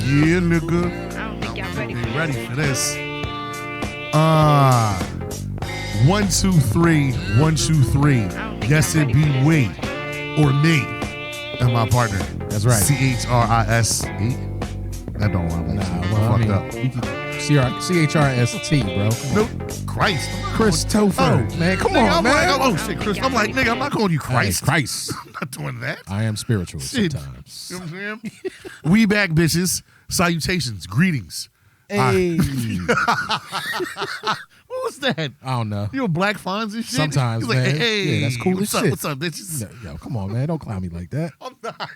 Yeah, nigga. I don't think y'all ready for Ready for this. 1, 2, 3, 1, 2, 3. Yes, it be we or me and my partner. That's right. CHRISE. That don't rhyme. Fucked up. CHRST, bro. Nope. Christ. Christopher. Man, come on, man. Oh, shit, Chris. I'm like, nigga, I'm not calling you Christ. Hey, Christ. I'm not doing that. I am spiritual Shit. sometimes. You know what I'm saying? We back, bitches. Salutations. Greetings. Hey. What was that? I don't know. You know, Black Fonz and shit? Sometimes, He's like, man. hey, Yeah, that's cool what's as up, shit. What's up, bitches? Yo, come on, man. Don't clown me like that. I'm not.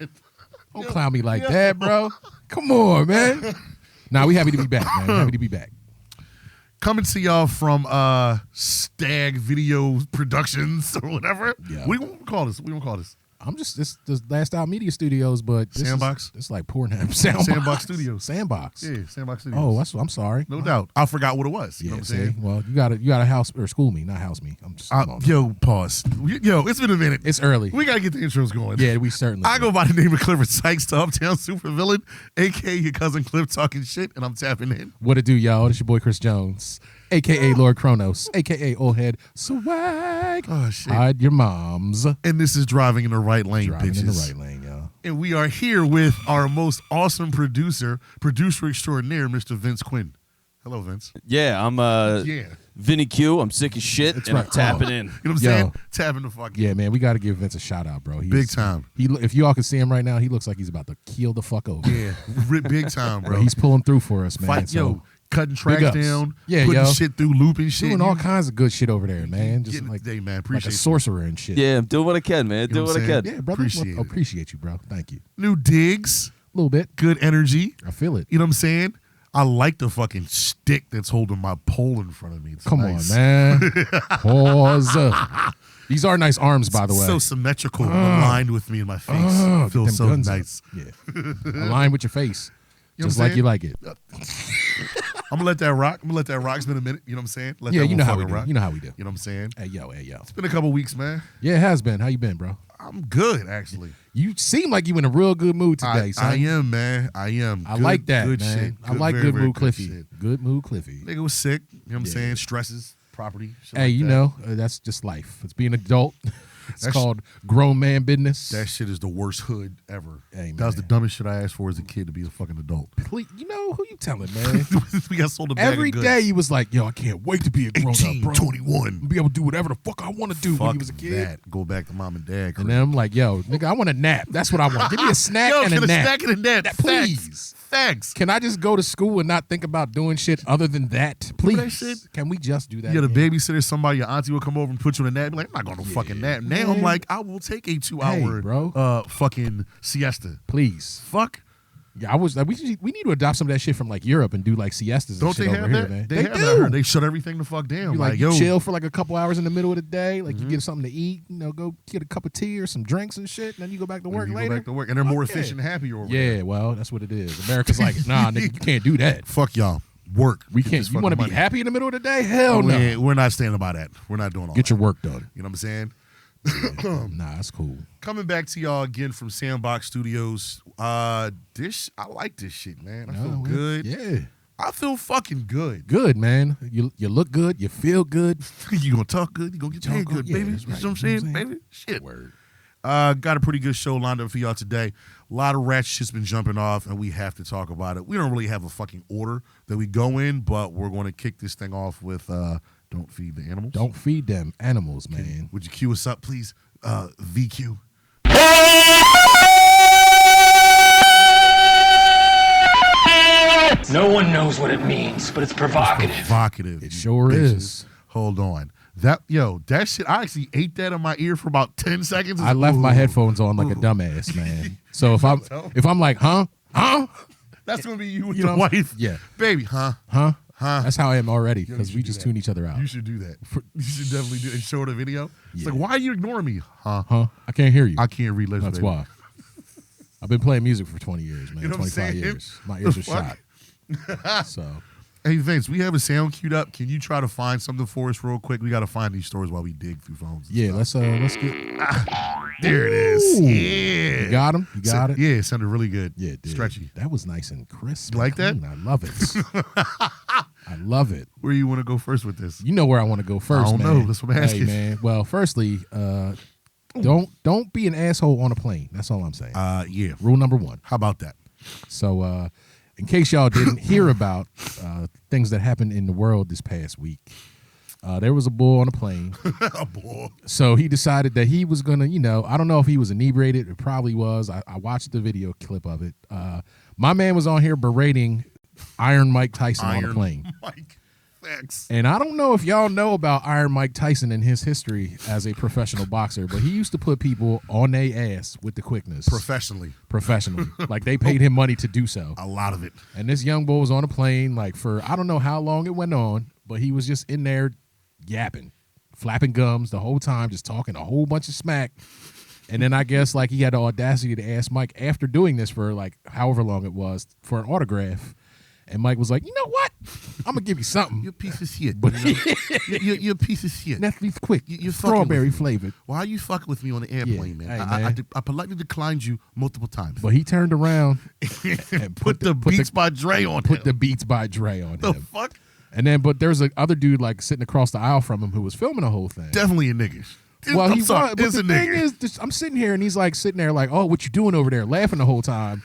Don't clown me like that, bro. Come on, man. Nah, we happy to be back, man. Happy to be back. Coming to y'all from Stag Video Productions or whatever. Yeah. What do you call this? I'm just this Last Out Media Studios, but this Sandbox? It's like Pornhub. Sandbox Studios. Sandbox. Yeah, Sandbox Studios. Oh, I'm sorry. No doubt. I forgot what it was. You know what I'm saying? Well, you gotta house or school me, not house me. I'm just come on, yo, pause. Yo, it's been a minute. It's early. We gotta get the intros going. Yeah, we certainly. I go by the name of Clifford Sykes, the Uptown Supervillain, aka your cousin Cliff talking shit, and I'm tapping in. What it do, y'all? It's your boy Chris Jones, aka Lord Kronos, aka Old Head Swag. Oh shit. Hide your moms. And this is Driving in the Right Lane, Driving bitches. in the right lane, y'all. And we are here with our most awesome producer extraordinaire, Mr. Vince Quinn. Hello, Vince. Yeah, I'm Vinny Q. I'm sick as shit, That's and right. I'm tapping in. You know what I'm Yo. saying? Tapping the fuck in. Yeah, man, we got to give Vince a shout out, bro. He's, Big time. If you all can see him right now, he looks like he's about to keel the fuck over. Yeah, big time, bro. He's pulling through for us, man. Fight, So, cutting tracks ups. down, Yeah, putting yo. shit through, looping shit. doing all kinds of good shit over there, man. Just Getting like, the day, man. like Appreciate a sorcerer and shit. Yeah, I'm doing what I can, man. You know Doing what what I I'm can. Yeah, brother. Appreciate it. Appreciate you, bro. Thank you. you. New digs, A little bit. good energy. I feel it. You know what I'm saying? I like the fucking stick that's holding my pole in front of me. It's Come nice. on, man. Pause. These are nice arms, by the way. So symmetrical, aligned with me in my face. Feels so guns up. nice. Yeah. Align with your face. You know Just what I'm like you saying? like it. I'm gonna let that rock. It's been a minute. You know what I'm saying? Let Yeah, that you know how we motherfucker do. rock. You know how we do. You know what I'm saying? Hey, yo. It's been a couple weeks, man. Yeah, it has been. How you been, bro? I'm good, actually. You seem like you in a real good mood today, son. I am, man. I am. I Good- like that, good man. Shit. I like very, good very mood Cliffy. shit. Good mood Cliffy. Nigga was sick. You know what I'm Yeah. saying? Stresses, property. Shit Hey, like you that. know, that's just life. It's being an adult. It's That's- called grown man business. That shit is the worst hood ever. Hey, that was the man. dumbest shit I asked for as a kid, to be a fucking adult. Please, you know who you telling, man? We got sold a bag Every of goods. day you was like, yo, I can't wait to be a grown 18, up, bro. 21. Be able to do whatever the fuck I want to do when Fuck you was a kid. that. Go back to mom and dad. And then I'm like, yo, nigga, I want a nap. That's what I want. Give me a snack Yo, and get a nap. snack and a nap. Please. Thanks. Can I just go to school and not think about doing shit other than that? Please. Remember that shit? Can we just do that? You got a again? babysitter, somebody, your auntie will come over and put you in a nap. Be like, I'm not going to fucking nap. Now I'm Man. like, I will take a 2-hour bro. fucking siesta. Please. Fuck. Yeah, I was like, we need to adopt some of that shit from like Europe and do like siestas and Don't shit they over have here, that? man. They have do. that here. They shut everything the fuck down. You Like, like yo, you chill for like a couple hours in the middle of the day, like you get something to eat, you know, go get a cup of tea or some drinks and shit, and then you go back to work you later. go back to work. And they're more Fuck yeah. efficient and happier over Yeah, there. well, that's what it is. America's like, nah, nigga, you can't do that. Fuck y'all. Work. We Get can't. this You want to fucking be money. happy in the middle of the day? Hell no. We're not standing by that. We're not doing all Get that. your work done. You know what I'm saying? Nah, that's cool. Coming back to y'all again from Sandbox Studios. I like this shit, man. I feel No, good. Yeah. I feel fucking good. Good, man. You look good. You feel good. You gonna talk good. You gonna get your head Talk good, good. Yeah, baby. that's You know right. what I'm saying, You know what I'm baby? Shit. Word. Got a pretty good show lined up for y'all today. A lot of rats just been jumping off, and we have to talk about it. We don't really have a fucking order that we go in, but we're going to kick this thing off with Don't Feed the Animals. Don't feed them animals, man. Would you cue us up, please? VQ. No one knows what it means, but it's provocative. Provocative. It you sure bitches. is. Hold on. That shit, I actually ate that in my ear for about 10 seconds. I left my Ooh. headphones on like a dumbass, man. So if I'm like, huh, That's going to be you with You your know, wife. yeah. Baby, huh? huh, Huh? that's how I am already Yo, because you we should just do tune that. each other out. You should do that. You should definitely do it and show her the video. It's Yeah. like, why are you ignoring me? Huh? Huh? I can't hear you. I can't read lips, That's baby. why. I've been playing music for 20 years, man. You know what I'm 25 saying? years. My ears are Fuck. shot. So Hey, Vince, we have a sound queued up. Can you try to find something for us real quick? We got to find these stories while we dig through phones. Yeah, let's get. There it is. Ooh. Yeah. You got him? You got it? Yeah, it sounded really good. Yeah, it did. Stretchy. That was nice and crisp. You like that? I love it. I love it. Where you want to go first with this? You know where I want to go first, I don't man. know. That's what I'm asking. Hey, man. Well, firstly, don't be an asshole on a plane. That's all I'm saying. Yeah. Rule number 1. How about that? So, in case y'all didn't hear about things that happened in the world this past week, there was a bull on a plane. A bull. So he decided that he was going to, I don't know if he was inebriated. It probably was. I watched the video clip of it. My man was on here berating Iron Mike Tyson on a plane. Mike. Thanks. And I don't know if y'all know about Iron Mike Tyson and his history as a professional boxer, but he used to put people on their ass with the quickness. Professionally. Like they paid him money to do so. A lot of it. And this young boy was on a plane like for, I don't know how long it went on, but he was just in there yapping, flapping gums the whole time, just talking a whole bunch of smack. And then I guess like he had the audacity to ask Mike after doing this for like however long it was for an autograph. And Mike was like, you know what? I'm going to give you something. You're a piece of shit. But you're a piece of shit. Netfl's quick. You're strawberry flavored. Why are you fucking with me on the airplane, Yeah. man? Hey, man. I politely declined you multiple times. But he turned around and put the Beats by Dre on Put him. the Beats by Dre on The him. fuck? And then, but there's a other dude like sitting across the aisle from him who was filming the whole thing. Definitely a nigga. Well, I'm sorry, but it's the a thing nigga. is, I'm sitting here and he's like sitting there like, oh, what you doing over there? Laughing the whole time.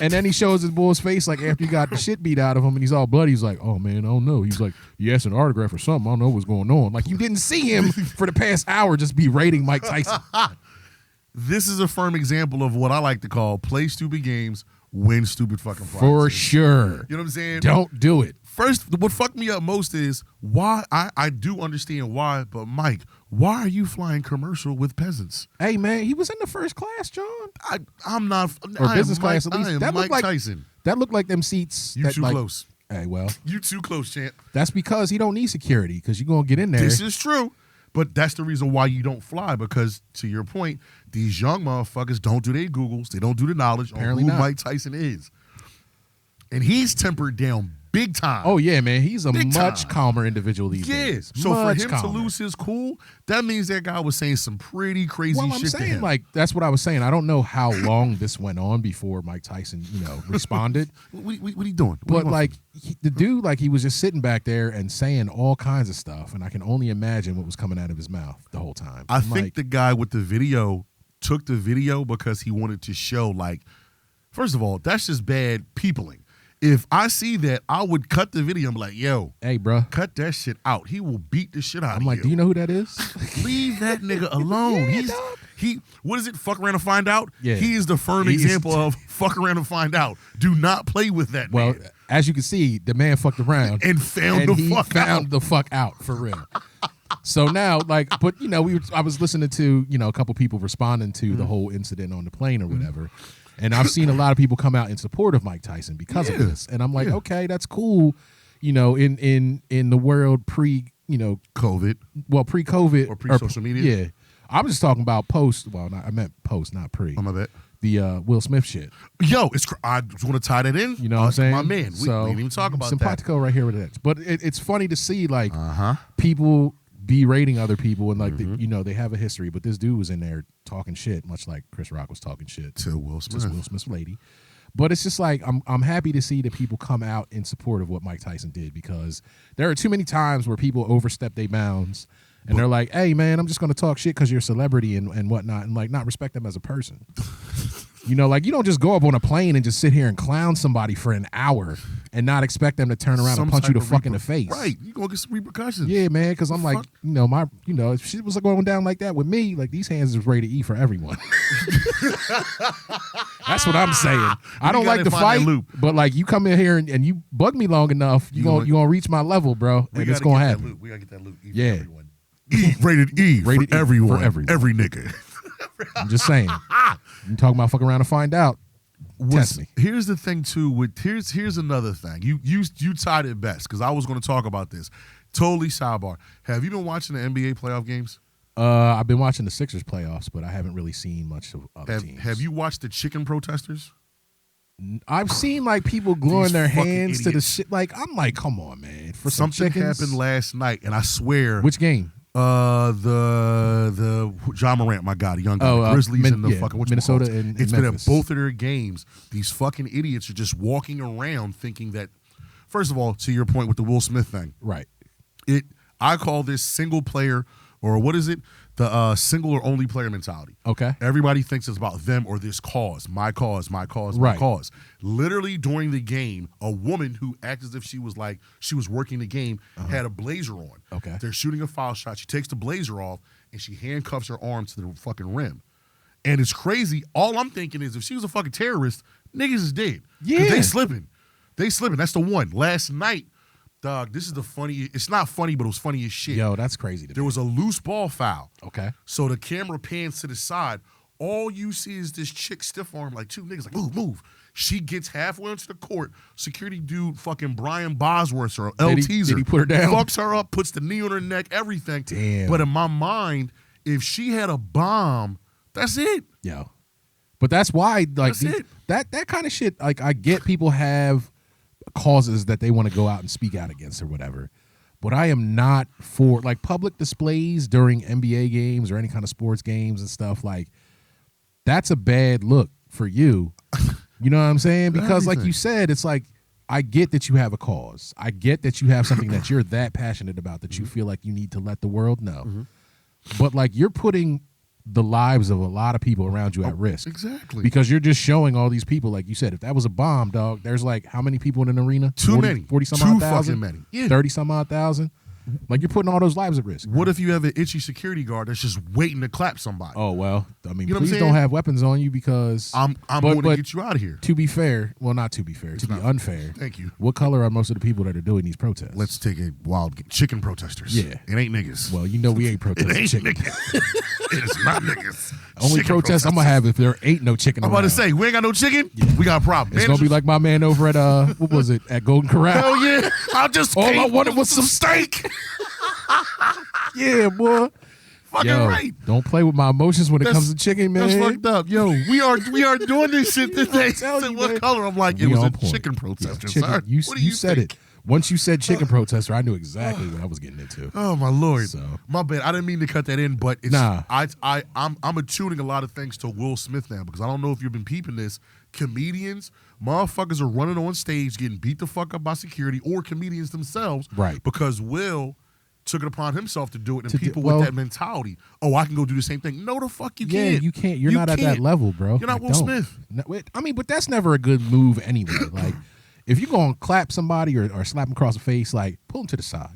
And then he shows his boy's face like after he got the shit beat out of him and he's all bloody. He's like, oh man, I don't know. He's like, he asked an autograph or something. I don't know what's going on. Like you didn't see him for the past hour just berating Mike Tyson. This is a firm example of what I like to call play stupid games, win stupid fucking prizes. For sure. You know what I'm saying? Don't do it. First, what fucked me up most is why I do understand why, but Mike, why are you flying commercial with peasants? Hey man, he was in the first class, John. I'm not. Or I business am class Mike, at least. I am That Mike looked like Tyson. That looked like them seats. You that, too like, close. Hey, well, You too close, champ. that's because he don't need security because you're gonna get in there. This is true. But that's the reason why you don't fly, because to your point, these young motherfuckers don't do their Googles. They don't do the knowledge Apparently on who not. Mike Tyson is. And he's tempered down big time. Oh yeah, man, he's a Big much time. calmer individual these Yeah. days. So Much for him calmer. to lose his cool, that means that guy was saying some pretty crazy Well, I'm shit to saying him. like that's what I was saying. I don't know how long this went on before Mike Tyson, responded. What are you doing? What But you want like the dude, like he was just sitting back there and saying all kinds of stuff, and I can only imagine what was coming out of his mouth the whole time. I I'm think like, the guy with the video took the video because he wanted to show, like, first of all, that's just bad peopling. If I see that, I would cut the video and be like, yo, hey, bro. cut that shit out. He will beat the shit out I'm of like, you. do you know who that is? Leave that nigga alone. Yeah, What is it? Fuck around and find out? Yeah. He is the firm He is- example of fuck around and find out. Do not play with that Well, man. as you can see, the man fucked around And found the he fuck found out. the fuck out for real. So now, like, but I was listening to a couple people responding to the whole incident on the plane or whatever, and I've seen a lot of people come out in support of Mike Tyson because of Yeah. this, and I'm like, Yeah. okay, that's cool, in the world COVID. pre-COVID Or pre-social media? Yeah, I was just talking about post. Well, I meant post, not pre. Oh, my bad. The Will Smith shit. Yo, I just want to tie that in. You know what I'm saying? My man. We So, didn't even talk about that. simpatico right here with that. But it's funny to see like Uh-huh. people berating other people and like they have a history. But this dude was in there talking shit, much like Chris Rock was talking shit To Will to Smith. Will Smith's lady. But it's just like I'm happy to see that people come out in support of what Mike Tyson did, because there are too many times where people overstep their bounds and they're like, hey man, I'm just gonna talk shit because you're a celebrity and whatnot, and like not respect them as a person. Like you don't just go up on a plane and just sit here and clown somebody for an hour and not expect them to turn around Some and punch you type the of fuck in the face. Right. You're going to get some repercussions. Yeah, man, because I'm like, Fuck. if shit was going down like that with me, like these hands is ready to eat for everyone. That's what I'm saying. I don't gotta like to find fight, that loop. but like you come in here and you bug me long enough, you gonna reach my level, bro, and it's gonna happen. We got to get that loop. E Yeah. For everyone. Rated E Rated for E everyone. for everyone. Every nigga. I'm just saying. You talking about fucking around to find out? Test me. Here's the thing too. Here's another thing. You tied it best, because I was going to talk about this. Totally sidebar. Have you been watching the NBA playoff games? I've been watching the Sixers playoffs, but I haven't really seen much of other teams. Have you watched the chicken protesters? I've seen like people gluing These their fucking hands to the idiots. shit. Like I'm like, come on, man. For some Something chickens? happened last night, and I swear. Which game? The John Morant, my God, the young guy, the Grizzlies and the fucking Minnesota and it's been Memphis. at both of their games. These fucking idiots are just walking around thinking that. First of all, to your point with the Will Smith thing, Right. I call this single player, or what is it? The single or only player mentality. Okay. Everybody thinks it's about them or this cause, my cause, my cause, Right. my cause. Literally during the game, a woman who acted as if she was working the game had a blazer on. Okay. They're shooting a foul shot. She takes the blazer off and she handcuffs her arm to the fucking rim. And it's crazy. All I'm thinking is if she was a fucking terrorist, niggas is dead. 'Cause Yeah. They slipping. That's the one. Last night, dog, this is the funny. It's not funny, but it was funny as shit. Yo, that's crazy. There was a loose ball foul. Okay. So the camera pans to the side. All you see is this chick stiff arm, like two niggas, like, move, move. She gets halfway onto the court. Security dude, fucking Brian Bosworth or LT's her. Did he put her down? Fucks her up, puts the knee on her neck, everything. Damn. But in my mind, if she had a bomb, that's it. Yo. But that's why, like, That's it. that kind of shit, like, I get people have causes that they want to go out and speak out against or whatever. But I am not for, like, public displays during NBA games or any kind of sports games and stuff. Like, that's a bad look for you. You know what I'm saying? Because, like you said, it's like, I get that you have a cause. I get that you have something that you're that passionate about that you feel like you need to let the world know. But, like, you're putting the lives of a lot of people around you at risk. Exactly. Because you're just showing all these people, like you said, if that was a bomb, dog, there's like how many people in an arena? Too many. 40 some Too odd thousand? fucking many. Yeah. 30 some odd thousand? Like you're putting all those lives at risk. What if you have an itchy security guard that's just waiting to clap somebody? Oh, well, I mean, You know what I'm please saying? don't have weapons on you because I'm going to get you out of here. to be fair, well, not to be fair, to be unfair. Thank you. What color are most of the people that are doing these protests? Let's take a wild chicken protesters. Yeah. It ain't niggas. Well, you know we ain't it protesting ain't chicken. niggas. It is not niggas. Only Chicken protest I'm going to have if there ain't no chicken I'm about to around. say, we ain't got no chicken. We got a problem. It's going to be like my man over at, what was it, at Golden Corral. hell yeah. I just All I came wanted with was some steak. Yeah, boy. Fucking Yo, right. don't play with my emotions when it That's- comes to chicken, man. That's fucked up. Yo, we are doing this shit today. telling Say you, what man. color? I'm like, it We was on a point. chicken protester. Chicken, Sorry. you What do you said think? it. Once you said chicken protester, I knew exactly what I was getting into. Oh my lord, So. my bad. I didn't mean to cut that in, but it's, Nah. I'm attuning a lot of things to Will Smith now because I don't know if you've been peeping this. Comedians, motherfuckers are running on stage getting beat the fuck up by security or comedians themselves, Right. Because Will took it upon himself to do it, and To do- people well- with that mentality, oh, I can go do the same thing. No, the fuck you Yeah, can't. you can't. You're You not at that can't. level, bro. You're not Like, Will don't. Smith. No, I mean, but that's never a good move anyway. Like, if you're going to clap somebody or slap them across the face, like, pull them to the side.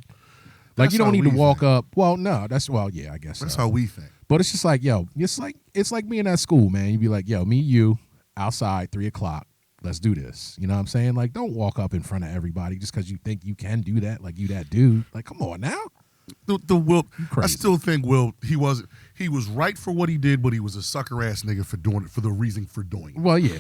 Like, That's you don't how need to we walk think. up. Well, no, yeah, I guess That's so. how we think. But it's just like, yo, it's like being at school, man. You'd be like, yo, me, you, outside, 3:00. Let's do this. You know what I'm saying? Like, don't walk up in front of everybody just because you think you can do that. Like, you that dude. Like, come on now. The Will, I crazy. still think Will. He was right for what he did, but he was a sucker ass nigga for doing it for the reason for doing it. Well, yeah.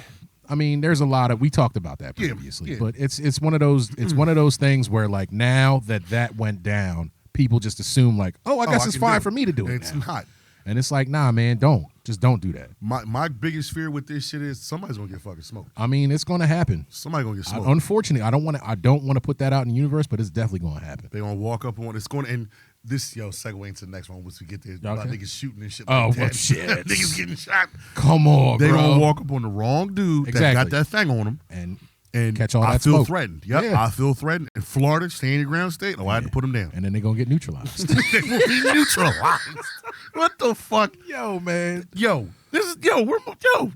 I mean, there's a lot of we talked about that Yeah, previously, yeah. but it's one of those things where like now that went down, people just assume like, oh, I guess it's can fine do for me to do it. It's now. not. And it's like, nah, man, just don't do that. My biggest fear with this shit is somebody's gonna get fucking smoked. I mean, it's gonna happen. Somebody gonna get smoked. Unfortunately, I don't want to put that out in the universe, but it's definitely gonna happen. They gonna walk up on it's going and this segue into the next one once we get there. About Okay. niggas shooting and shit. Oh, like well, that. shit. Niggas getting shot. Come on, They bro. gonna walk up on the wrong dude that Exactly. got that thing on him. and catch all I that feel smoke. threatened. Yep, Yeah. I feel threatened. In Florida, stand your ground state. Oh, I had to put him down. And then they're gonna get neutralized. They will be neutralized. What the fuck? Yo, man. We're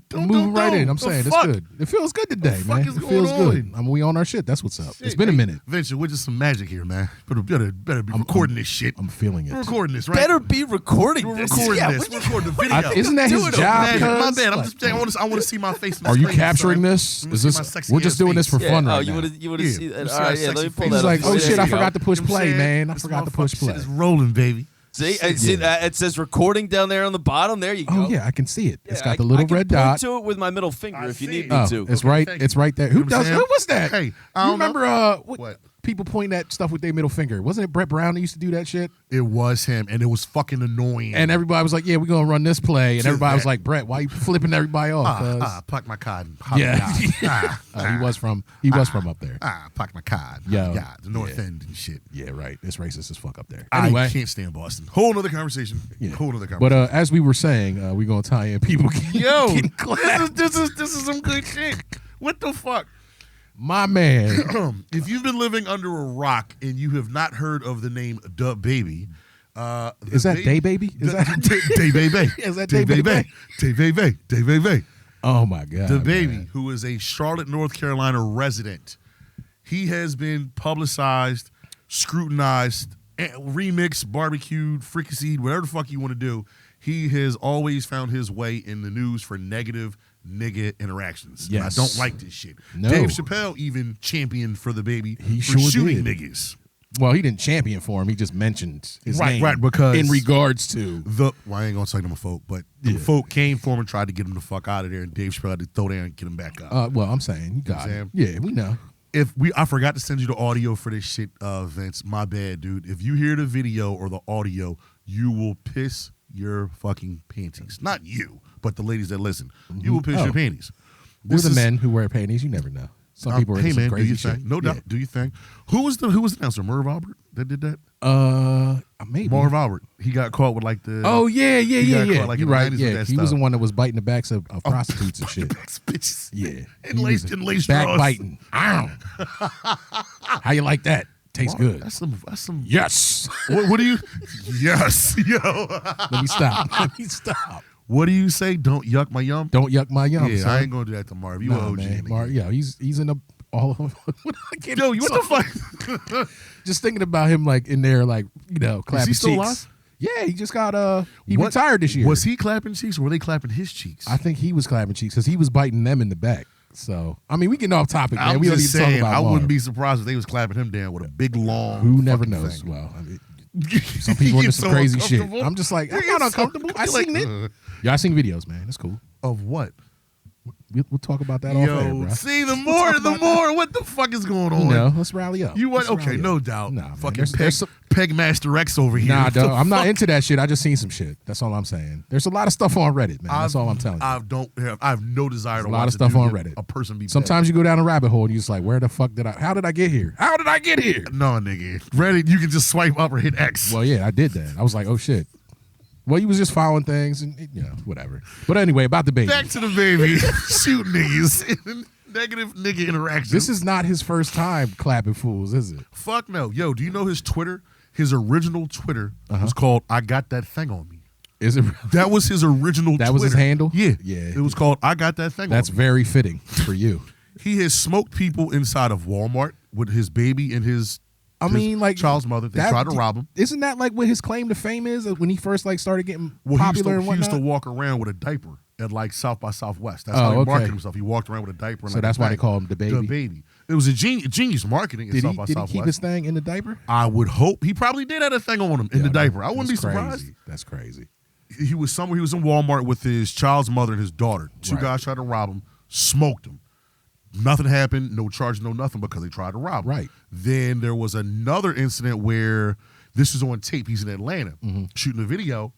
don't Moving right in. the I'm saying fuck? it's good. It feels good today, The fuck man. is It going feels good. on? I mean, we on our shit. That's what's up. It's Shit, been a hey, minute. Venture, we're just some magic here, man. Better be recording this shit. I'm feeling it. We're recording this, right? Better be recording We're this. recording Yeah, this. we- We're recording the video. Isn't that his Do it, job? Magic. My cuz? bad. I'm Like, just saying. I want to see my face. In the Are you screen, capturing son. this? I wanna Is see this? my sexy We're just ass doing this face. for fun oh, right you now. would have Yeah. seen that. Let's All see right, our yeah, let me sexy pull face. that He's up. like, oh There shit, you I go. forgot to push You know what play, I'm man. I saying? forgot to This push motherfucking play. shit is rolling, baby. See, it says recording down there on the bottom. There you go. Oh yeah, I can see it. It's Yeah, got the I little can red point dot. to it with my middle finger I if you see need it. me Oh, to. it's Okay, right. thank It's you. right there. You know Who what I'm does? saying? Who was that? Hey, I you don't know. remember? What? people pointing at stuff with their middle finger? Wasn't it Brett Brown that used to do that shit? It was him, and it was fucking annoying. And everybody was like, "Yeah, we're gonna run this play," and everybody was like, "Brett, why you flipping everybody off?" Pluck my card. Yeah, he was from up there. Pluck my card. Yo, yeah, the North End and shit. Yeah, right. It's racist as fuck up there. Anyway, I can't stand Boston. Whole nother conversation. Yeah. Whole nother conversation. But as we were saying, we're gonna tie in people. Getting clapped. this is some good shit. What the fuck? My man. If you've been living under a rock and you have not heard of the name Da Baby, is that Day Baby? Is that Day Baby? Is that Day Baby? Day Baby. Oh my God. Da Baby, who is a Charlotte, North Carolina resident. He has been publicized, scrutinized, remixed, barbecued, fricasseed, whatever the fuck you want to do. He has always found his way in the news for negative nigga interactions. Yes. And I don't like this shit. No. Dave Chappelle even championed for the Baby He for sure shooting did. niggas. Well, he didn't champion for him. He just mentioned his name. Right, because in regards to I ain't gonna say them a folk, but the folk came for him and tried to get him the fuck out of there, and Dave Chappelle had to throw there and get him back up. well, I'm saying you got it. Sam? Yeah, we know. I forgot to send you the audio for this shit, Vince. My bad, dude. If you hear the video or the audio, you will piss your fucking panties. Not you, but the ladies that listen. You will piss your panties. We're the men who wear panties. You never know. Some people are into some crazy shit. No doubt. Do you think? Who was the announcer? Merv Albert that did that? Maybe Marv Albert. He got caught with like the. Oh yeah. Caught, like, You're in the right. 90s Yeah, with that he was stuff. the one that was biting the backs of prostitutes and shit. Bitches. Yeah, And he laced was and laced straws. backbiting. Ow. How you like that? Tastes good. That's some. Yes. What do you? Yes, yo. Let me stop. What do you say? Don't yuck my yum. Don't yuck my yum. Yeah, son. I ain't gonna do that to Marv. You Nah, OG. man. nigga. He's in all of them. Yo, what the fuck? Just thinking about him like in there, like clapping Is he still cheeks. alive? Yeah, he just got he retired this year. Was he clapping cheeks or were they clapping his cheeks? I think he was clapping cheeks because he was biting them in the back. So I mean, we getting off topic, man. I'm We don't just need to talk saying, about I Marv. wouldn't be surprised if they was clapping him down with a big long. Who never fucking knows? thing. Well, I mean, some people into Get some so crazy shit. uncomfortable. I'm just like, You I'm get not so uncomfortable. I uncomfortable. seen Like, it. Yeah, I seen videos, man. It's cool. Of what? We'll talk about that off air, bro. See, the more, what the fuck is going on? Let's rally up. You what? Let's Okay, rally no up. doubt. Nah, man, fucking there's some- Pegmaster X over here. Nah, What the dog. I'm not fuck? into that shit. I just seen some shit. That's all I'm saying. There's a lot of stuff on Reddit, man. That's all I'm telling you. I have no desire There's to a lot watch of stuff dude on get Reddit. A person be Sometimes you go down a rabbit hole and you're just like, where the fuck how did I get here? How did I get here? dead. No, nigga. Reddit, you can just swipe up or hit X. Well, yeah, I did that. I was like, oh shit. Well, you was just following things and whatever. But anyway, about the Baby. Back to the Baby. Shoot niggas. Negative nigga interaction. This is not his first time clapping fools, is it? Fuck no. Yo, do you know his Twitter? His original Twitter was called I Got That Thing on Me. Is it? That was his original That Twitter. was his handle? Yeah. Yeah. It was called I Got That Thing That's on Me. very fitting for you. He has smoked people inside of Walmart with his baby and his child's mother. They tried to rob him. Isn't that like what his claim to fame is when he first like started getting Well, popular and he used whatnot? to walk around with a diaper at like South by Southwest. That's Oh, how he okay. marketed himself. He walked around with a diaper. And So like that's a why they thing. call him the Baby? The Baby. It was a genius marketing at Did South he by keep Southwest. his thing in the diaper? I would hope he probably did have a thing on him in the diaper. I wouldn't be That's surprised. crazy. That's crazy. He was somewhere. He was in Walmart with his child's mother and his daughter. Two Right. guys tried to rob him, smoked him. Nothing happened. No charge, no nothing because they tried to rob him. Right. Then there was another incident where this is on tape. He's in Atlanta shooting a video,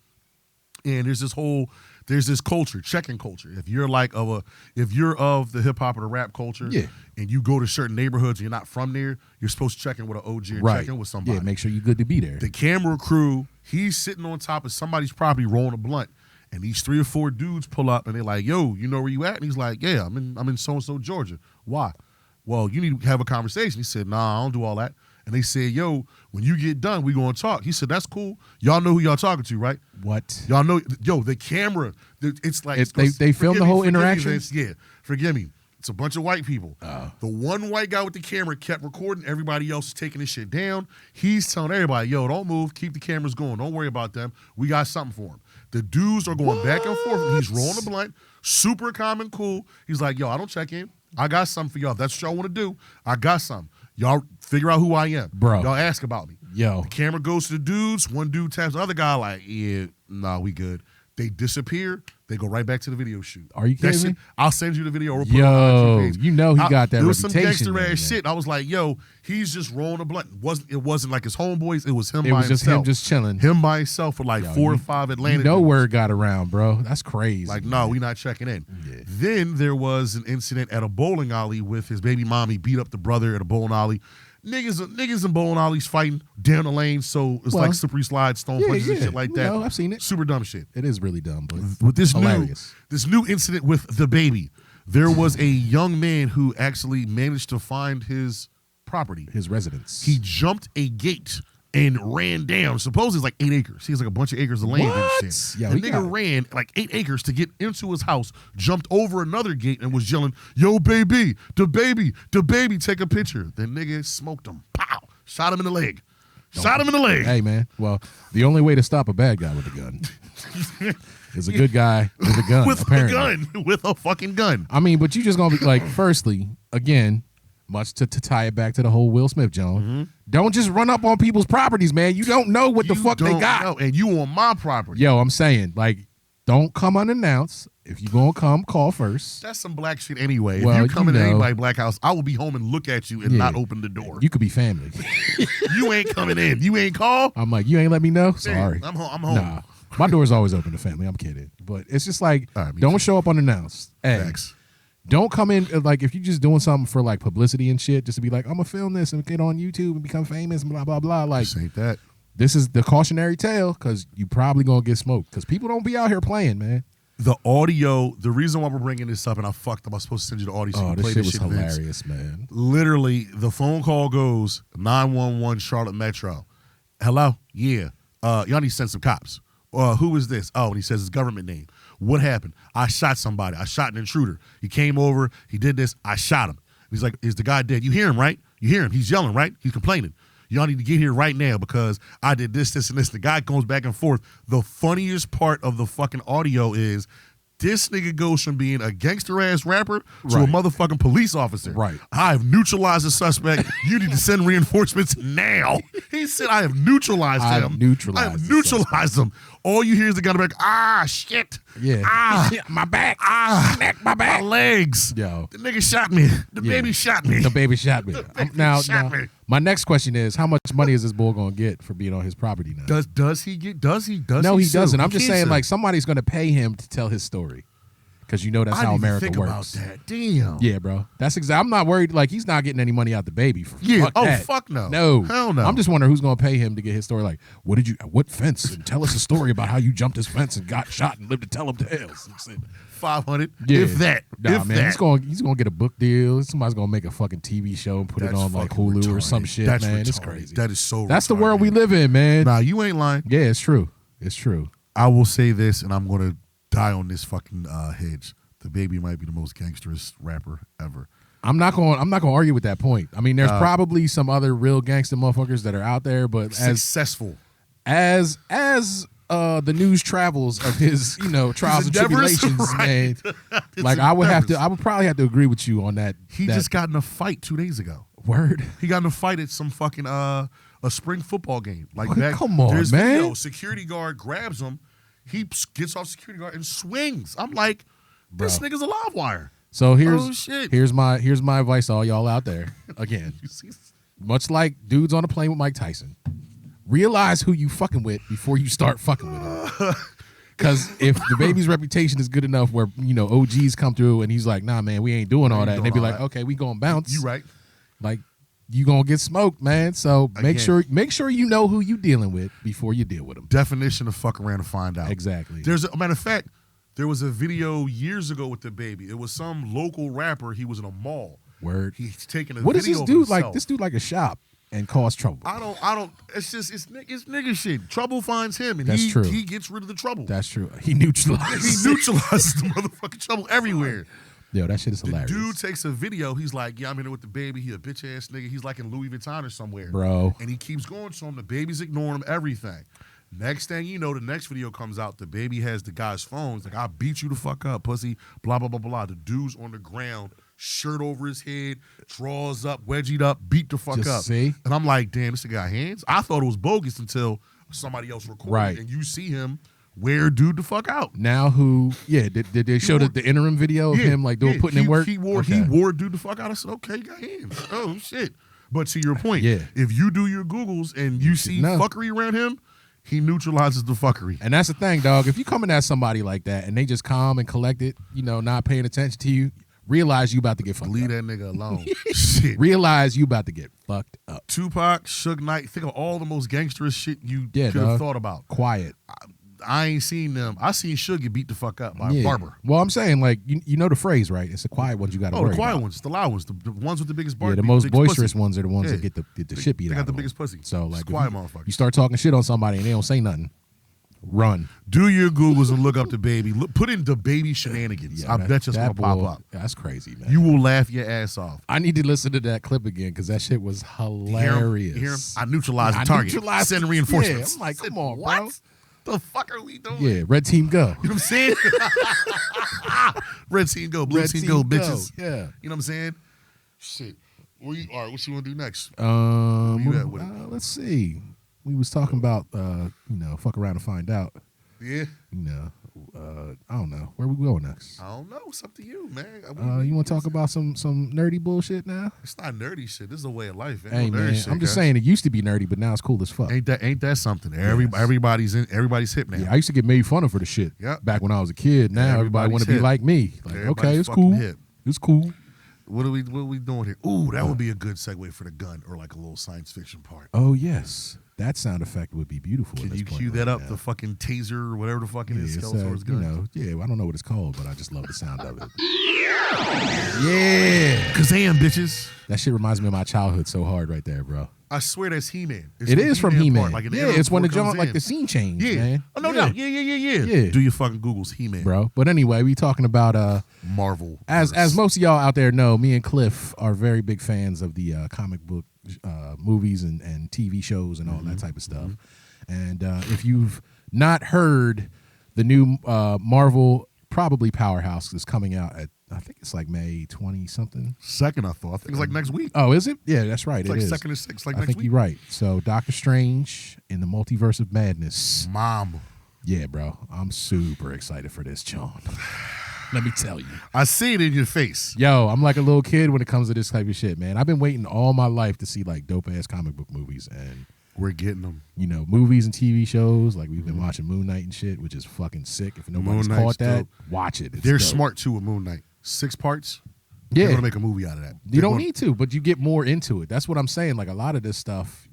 and there's this culture, check-in culture. If you're of the hip hop or the rap culture, Yeah. and you go to certain neighborhoods and you're not from there, you're supposed to check in with an OG or Right. check in with somebody. Yeah, make sure you're good to be there. The camera crew, he's sitting on top of somebody's property rolling a blunt, and these 3 or 4 dudes pull up and they're like, "Yo, you know where you at?" And he's like, "Yeah, I'm in so and so Georgia." Why? Well, you need to have a conversation. He said, "Nah, I don't do all that." And they said, "Yo, when you get done, we gonna talk." He said, "That's cool. Y'all know who y'all talking to, right?" What? Y'all know, yo, the camera. It's like They filmed the whole interaction? Vince, yeah, forgive me. It's a bunch of white people. The one white guy with the camera kept recording. Everybody else is taking this shit down. He's telling everybody, "Yo, don't move. Keep the cameras going. Don't worry about them. We got something for them." The dudes are going back and forth. And he's rolling a blunt. Super calm and cool. He's like, "Yo, I don't check in. I got something for y'all. If that's what y'all want to do, I got something. Y'all figure out who I am. Bro. Y'all ask about me." Yo. The camera goes to the dudes. One dude taps the other guy like, "Yeah, nah, we good." They disappear. They go right back to the video shoot. Are you kidding me? I'll send you the video. Or put it Yo, on IG page. you know he got that It was reputation. some gangster ass shit. I was like, yo, he's just rolling a blunt. It wasn't like his homeboys. It was him by himself. It was just him just chilling. Him by himself for like 4 or 5 Atlanta. You know word got around, bro. That's crazy. Like, no, we not checking in. Yeah. Then there was an incident at a bowling alley with his baby mommy beat up the brother at a bowling alley. Niggas and bowling alleys fighting down the lane, so it's like slippery slide, stone punches and shit like that. I've seen it. Super dumb shit. It is really dumb, but with this hilarious. This new incident with the baby, there was a young man who actually managed to find his property, his residence. He jumped a gate and ran down. Supposedly it's like 8 acres. He has like a bunch of acres of land and shit. Yeah, the nigga ran like 8 acres to get into his house, jumped over another gate and was yelling, "Yo, baby, the baby, take a picture." The nigga smoked him. Pow! Shot him in the leg. Hey, man. Well, the only way to stop a bad guy with a gun is a good guy with a gun. With a fucking gun. I mean, but you just gonna be like, firstly, again, much to tie it back to the whole Will Smith, John. Don't just run up on people's properties, man. You don't know what the fuck they got. And you on my property. Yo, I'm saying, like, don't come unannounced. If you gonna come, call first. That's some black shit anyway. Well, if you come into anybody's black house, I will be home and look at you and not open the door. You could be family. You ain't coming in. You ain't call. I'm like, you ain't let me know? Sorry. I'm home. Nah. My door's always open to family. I'm kidding. But it's just like, don't show up unannounced. Facts. Don't come in, like, if you're just doing something for, like, publicity and shit, just to be like, I'm going to film this and get on YouTube and become famous and blah, blah, blah. Like, this ain't that. This is the cautionary tale because you probably going to get smoked because people don't be out here playing, man. The audio, the reason why we're bringing this up, and I fucked up, I was supposed to send you the audio so you can play this shit. Was hilarious, man. Literally, the phone call goes, 911 Charlotte Metro. Hello? Yeah. Y'all need to send some cops. Who is this? Oh, and he says his government name. What happened? I shot somebody. I shot an intruder. He came over. He did this. I shot him. He's like, is the guy dead? You hear him, right? You hear him. He's yelling, right? He's complaining. Y'all need to get here right now because I did this, and this. The guy goes back and forth. The funniest part of the fucking audio is this nigga goes from being a gangster-ass rapper to a motherfucking police officer. Right. I have neutralized the suspect. You need to send reinforcements now. He said, I have neutralized him. I have neutralized him. All you hear is the guy in the back, shit. Yeah. My back. Neck, my back. My legs. Yo. The nigga shot me. The baby shot me. The baby shot me. Now, my next question is, how much money is this boy going to get for being on his property now? Does he get? No, he doesn't. I'm just saying, like, somebody's going to pay him to tell his story. Because you know that's how America works. About that. Damn. Yeah, bro. That's exactly. I'm not worried. Like, he's not getting any money out the baby. Fuck no. No. Hell no. I'm just wondering who's going to pay him to get his story. Like, what fence? And tell us a story about how you jumped this fence and got shot and lived to tell him tales. 500. Yeah. If that. Nah, man. He's going to get a book deal. Somebody's going to make a fucking TV show and put it on like Hulu retarded. Or some shit, man. Retarded. It's crazy. That is so That's retarded. The world we live in, man. Nah, you ain't lying. Yeah, it's true. It's true. I will say this, and I'm going to die on this fucking hedge. The baby might be the most gangsterous rapper ever. I'm not going to argue with that point. I mean, there's probably some other real gangster motherfuckers that are out there, but successful as the news travels of his, trials and tribulations, man. Like I would probably have to agree with you on that. He just got in a fight 2 days ago. Word. He got in a fight at some fucking a spring football game. Like come on, there's man. Video, security guard grabs him. He gets off security guard and swings. I'm like, this nigga's a live wire. So here's my advice to all y'all out there. Again, much like dudes on a plane with Mike Tyson, realize who you fucking with before you start fucking with him. Because if the baby's reputation is good enough where, OGs come through and he's like, nah, man, we ain't doing all that. And they be like, okay, we gonna bounce. You right. Like, you gonna get smoked, man. So make sure you know who you dealing with before you deal with them. Definition of fuck around and find out. Exactly. There's a matter of fact, there was a video years ago with the baby. It was some local rapper. He was in a mall. Word. He's taking a what video. What does this dude of himself. like? This dude like a shop and cause trouble. I don't. It's nigga shit. Trouble finds him, and That's true. He gets rid of the trouble. That's true. He neutralizes. He neutralizes the motherfucking trouble everywhere. Yo, that shit is hilarious. The dude takes a video. He's like, yeah, I'm in there with the baby. He a bitch ass nigga. He's like in Louis Vuitton or somewhere, bro. And he keeps going to him. The baby's ignoring him. Everything. Next thing you know, the next video comes out. The baby has the guy's phone. It's like, I beat you the fuck up, pussy. Blah, blah, blah, blah. The dude's on the ground, shirt over his head, draws up, wedgied up, beat the fuck up. See? And I'm like, damn, this guy got hands? I thought it was bogus until somebody else recorded right. And you see him Wear dude the fuck out. Now did they show the interim video of him like putting in work? He wore dude the fuck out. I said, okay, you got hands. Oh shit. But to your point, if you do your Googles and you see fuckery around him, he neutralizes the fuckery. And that's the thing, dog. If you coming at somebody like that and they just calm and collected, not paying attention to you, realize you about to get fucked Leave up. that nigga alone. Shit. Realize you about to get fucked up. Tupac, Suge Knight, think of all the most gangsterous shit you could have thought about. Quiet. I ain't seen them. I seen Suge get beat the fuck up by a barber. Well, I'm saying, like, you know the phrase, right? It's the quiet ones you got to worry about. The quiet ones, the loud ones, the ones with the biggest barber. Yeah, the most boisterous ones are the ones that get the shit beat out of them. They got the biggest pussy. So, like, quiet motherfuckers. You start talking shit on somebody and they don't say nothing, run. Do your Googles and look up the baby. Put in the baby shenanigans. I bet you it's going to pop up. That's crazy, man. You will laugh your ass off. I need to listen to that clip again because that shit was hilarious. Hear him? I neutralized the target. Send reinforcements. Yeah, I'm like, come on, what? bro. The fuck are we doing? Yeah, red team go. You know what I'm saying? Red team go, blue team go, bitches. Yeah. You know what I'm saying? Shit. All right, what you want to do next? Let's see. We was talking about, fuck around and find out. Yeah. I don't know. Where we going next? I don't know. It's up to you, man. You want to talk about some nerdy bullshit now? It's not nerdy shit. This is a way of life. Hey, man, I'm just saying it used to be nerdy, but now it's cool as fuck. Ain't that something? Everybody's hip now. Yeah, I used to get made fun of for the shit back when I was a kid. Now everybody want to be like me. Like, okay, it's cool. Hip. It's cool. What are we doing here? Ooh, that would be a good segue for the gun or like a little science fiction part. Oh, yes. That sound effect would be beautiful. Can you cue that up? Now. The fucking taser or whatever the fuck it is. Skeletor's gun. I don't know what it's called, but I just love the sound of it. Yeah. Kazam, bitches. That shit reminds me of my childhood so hard right there, bro. I swear that's He-Man. It is from He-Man. Like it's when the scene changed, man. Oh, no doubt. Yeah. Do your fucking Googles, He-Man. Bro. But anyway, we talking about Marvel. As most of y'all out there know, me and Cliff are very big fans of the comic book movies and TV shows and all that type of stuff. And if you've not heard, the new Marvel probably Powerhouse is coming out at, I think it's like May 20-something. Second, I thought. I think it's like next week. Oh, is it? Yeah, that's right. It's like second or sixth, like next week. I think you're right. So Doctor Strange in the Multiverse of Madness. Mom. Yeah, bro. I'm super excited for this, John. Let me tell you. I see it in your face. Yo, I'm like a little kid when it comes to this type of shit, man. I've been waiting all my life to see like dope-ass comic book movies, and we're getting them. Movies and TV shows. Like we've been watching Moon Knight and shit, which is fucking sick. If nobody's caught that, watch it. They're smart too with Moon Knight. 6 parts. Yeah. They're going to make a movie out of that. You don't need to, but you get more into it. That's what I'm saying. Like a lot of this stuff,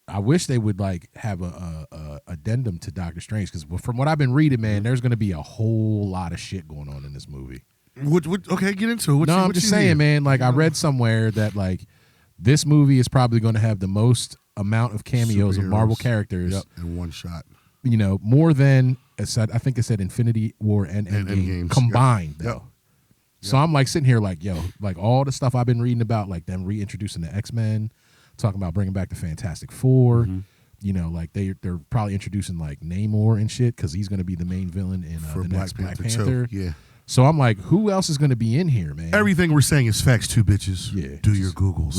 I wish they would like have a addendum to Doctor Strange, because from what I've been reading, man, there's going to be a whole lot of shit going on in this movie. Okay, get into it. I'm just saying, man. Like I read somewhere that like this movie is probably going to have the most amount of cameos of Marvel characters in one shot. More than I think it said Infinity War and Endgame combined, though. Yep. So I'm like sitting here like, yo, like all the stuff I've been reading about, like them reintroducing the X-Men, talking about bringing back the Fantastic Four. Like they're probably introducing like Namor and shit, because he's going to be the main villain in the next Black Panther. Yeah. So I'm like, who else is going to be in here, man? Everything we're saying is facts too, bitches. Yeah. Do your Googles.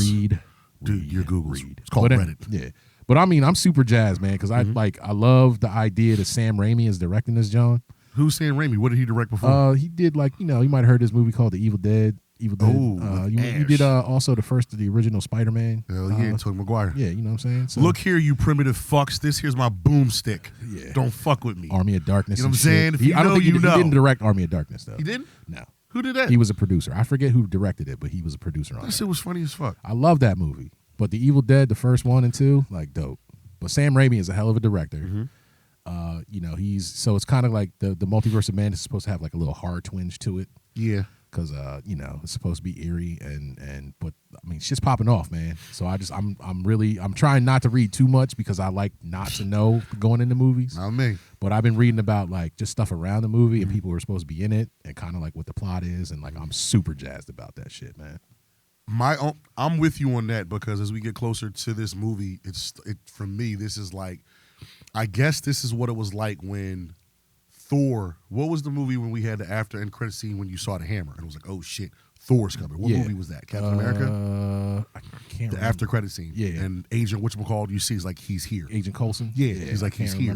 Do your Googles. Read. It's called Reddit. Yeah. But I mean, I'm super jazzed, man, because I love the idea that Sam Raimi is directing this, John. Who's Sam Raimi? What did he direct before? He did you might have heard this movie called The Evil Dead. You did also the original Spider-Man. Hell yeah, Tobey Maguire. Yeah, you know what I'm saying? So, look here, you primitive fucks. Here's my boomstick. Yeah. Don't fuck with me. Army of Darkness. You know what I'm saying? If I don't think he didn't direct Army of Darkness, though. He didn't? No. Who did that? He was a producer. I forget who directed it, but he was a producer on it. That shit was funny as fuck. I love that movie. But The Evil Dead, the first 1 and 2, like dope. But Sam Raimi is a hell of a director. So it's kind of like the Multiverse of Madness is supposed to have like a little horror twinge to it. Yeah. Because it's supposed to be eerie but I mean, shit's popping off, man. So I'm trying not to read too much, because I like not to know going into movies. Not me. But I've been reading about like just stuff around the movie and people who are supposed to be in it and kind of like what the plot is, and like I'm super jazzed about that shit, man. I'm with you on that, because as we get closer to this movie, for me, this is like, I guess this is what it was like when Thor. What was the movie when we had the after end credit scene when you saw the hammer and it was like, oh shit, Thor's coming? What movie was that? Captain America. I can't. The after credit scene. Yeah. And Agent whatchamacallit, you see is like, he's here. Agent Coulson. Yeah. He's like, he's here.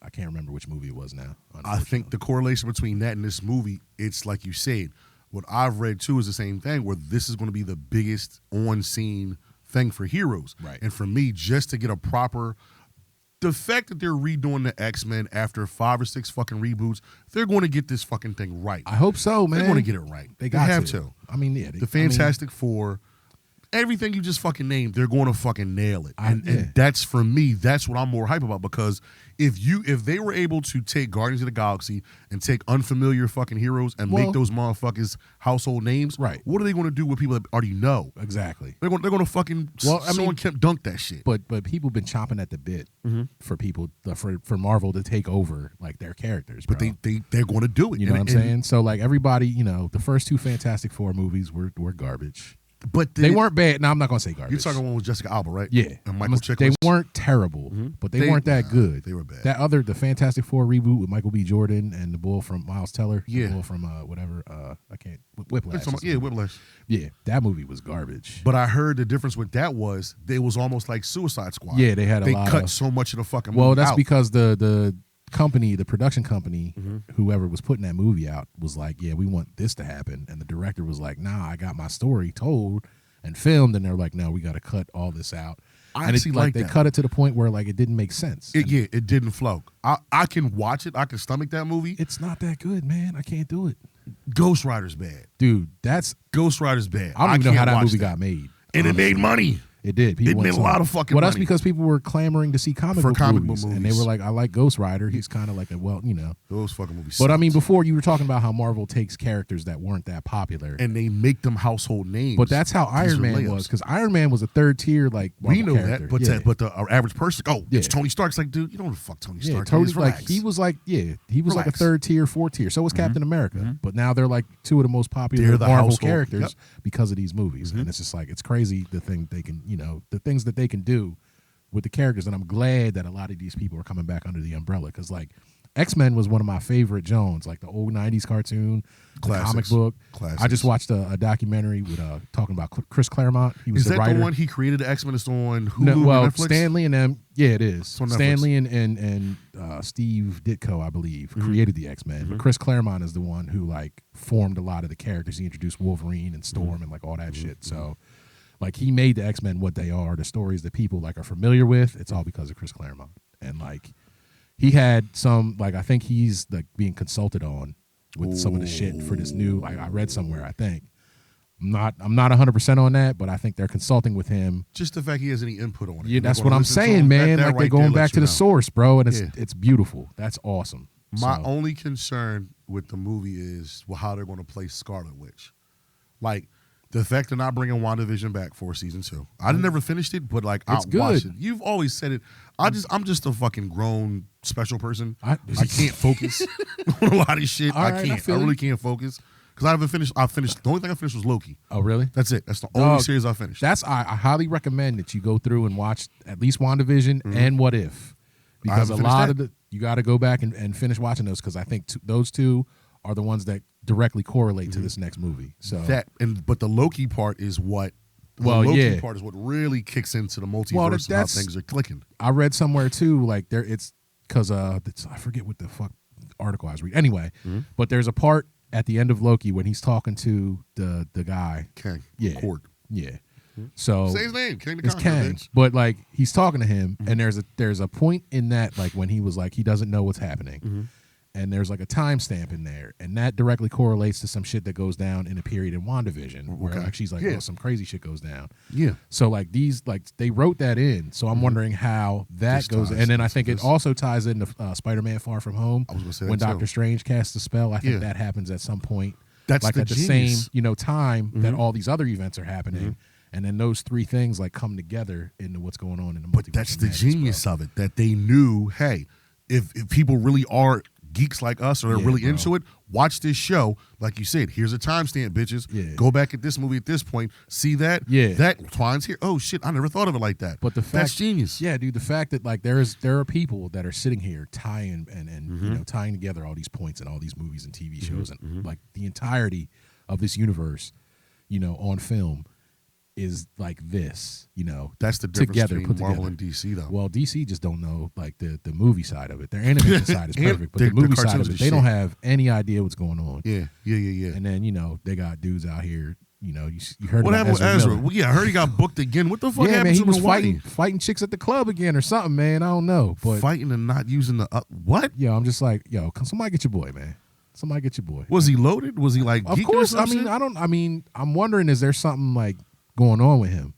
I can't remember which movie it was now. I think the correlation between that and this movie, it's like you said, what I've read too is the same thing, where this is going to be the biggest on-scene thing for heroes. Right. And for me, just to get a proper, the fact that they're redoing the X-Men after 5 or 6 fucking reboots, they're going to get this fucking thing right. I hope so, man. They're going to get it right. They have to. to. I mean, yeah. The Fantastic Four, everything you just fucking named, they're going to fucking nail it. And that's, for me, that's what I'm more hype about, because if they were able to take Guardians of the Galaxy and take unfamiliar fucking heroes and make those motherfuckers household names, right? What are they going to do with people that already know? Exactly. They're going to fucking someone can't dunk that shit. But people been chomping at the bit for people for Marvel to take over like their characters. Bro. But they're going to do it. You know what I'm saying? So like everybody, the first 2 Fantastic Four movies were garbage. But they weren't bad. No, I'm not gonna say garbage. You're talking one with Jessica Alba, right? Yeah, and Michael Chiklis. They weren't terrible, but they weren't that good. They were bad. The Fantastic Four reboot with Michael B. Jordan and the bull from Miles Teller. Yeah, the bull from I can't Whiplash. Whiplash. Yeah, that movie was garbage. But I heard the difference with that was it was almost like Suicide Squad. Yeah, they cut so much of the fucking movie. Well, that's out. because the production company, whoever was putting that movie out was like, yeah, we want this to happen, and the director was like, nah, I got my story told and filmed, and they're like, no, we got to cut all this out. They cut it to the point where like it didn't make sense. It didn't flow. I can watch it. I can stomach that movie. It's not that good, man. I can't do it. Ghost Rider's bad, dude. Ghost Rider's bad. I don't even know how that movie got made, and it made money. It did. It made a lot of fucking money. Well, that's because people were clamoring to see comic book movies. And they were like, I like Ghost Rider. He's kind of like those fucking movies. But I mean, before you were talking about how Marvel takes characters that weren't that popular. And they make them household names. But that's how Iron Man was, because Iron Man was a third tier, like, Marvel we know character. that, but the average person, it's Tony Stark's like, dude, you don't know fuck Tony Stark. Tony, he was like a third tier, fourth tier. So was Captain America. But now they're like 2 of the most popular Marvel characters because of these movies. And it's just like, it's crazy the thing they can, the things that they can do with the characters. And I'm glad that a lot of these people are coming back under the umbrella, because like X-Men was one of my favorite Jones, like the old 90s cartoon, the comic book. Classics. I just watched a documentary with talking about Chris Claremont. He was the writer. Is that the one he created the X-Men? It's on Hulu, Netflix? Stanley and them, it is. Stanley and Steve Ditko, I believe, created the X-Men. But Chris Claremont is the one who like formed a lot of the characters. He introduced Wolverine and Storm and like all that shit. So like he made the X-Men what they are, the stories that people like are familiar with. It's all because of Chris Claremont. And like he had some, like I think he's like being consulted on with some of the shit for this new, like I read somewhere, I think. I'm not 100% on that, but I think they're consulting with him. Just the fact he has any input on it. Yeah, that's what I'm saying, man. Like they're going back to the source, bro, and it's beautiful. That's awesome. My only concern with the movie is how they're going to play Scarlet Witch. Like the fact they're not bringing WandaVision back for season 2. I never finished it, but like I watched it. You've always said it. I'm just a fucking grown special person. I can't focus on a lot of shit. I can't. I really can't focus. Because I haven't finished. The only thing I finished was Loki. Oh, really? That's it. That's the only series I finished. I highly recommend that you go through and watch at least WandaVision and What If. Because a lot of you got to go back and finish watching those, because I think those 2 are the ones that directly correlate to this next movie. So but the Loki part is what. Loki part is what really kicks into the multiverse and how things are clicking. I read somewhere too, like it's because I forget what the fuck article I was reading. Anyway, but there's a part at the end of Loki when he's talking to the guy. Kang. Cord. Yeah. So say his name, Kang the Conqueror. It's Kang, but like he's talking to him, and there's a point in that like when he was like he doesn't know what's happening, and there's like a timestamp in there, and that directly correlates to some shit that goes down in a period in WandaVision where like she's like, oh, some crazy shit goes down. Yeah. So like they wrote that in, so I'm wondering how that goes, and then I think it also ties into Spider-Man: Far From Home. I was gonna say when Doctor Strange casts the spell. I think that happens at some point. That's like at the same time that all these other events are happening. And then those 3 things like come together into what's going on in the multiverse. But that's the genius of it, that they knew, hey, if people really are geeks like us or they're really into it, watch this show. Like you said, here's a timestamp, bitches. Yeah. Go back at this movie at this point. See that? Yeah. That Twine's here. Oh shit, I never thought of it like that. But that's genius. Yeah, dude. The fact that like there are people that are sitting here tying and tying together all these points and all these movies and TV shows and like the entirety of this universe, on film. is like this, That's the difference together, between put Marvel together. and DC, though. Well, DC just don't know like the movie side of it. Their animation side is And perfect, but the the movie cartoons side of are it, they don't shit. have any idea what's going on. Yeah. And then they got dudes out here. You heard What about happened with Ezra Ezra? Miller. Well, yeah, I heard he got booked again. What the fuck Yeah, happened man, to he was him in Hawaii? fighting chicks at the club again or something, man. I don't know, but Fighting and not using the what? I'm just like, can somebody get your boy, man? Somebody get your boy. Was he loaded? Was he like? Of geeking or course, some shit? I'm wondering, is there something like going on with him?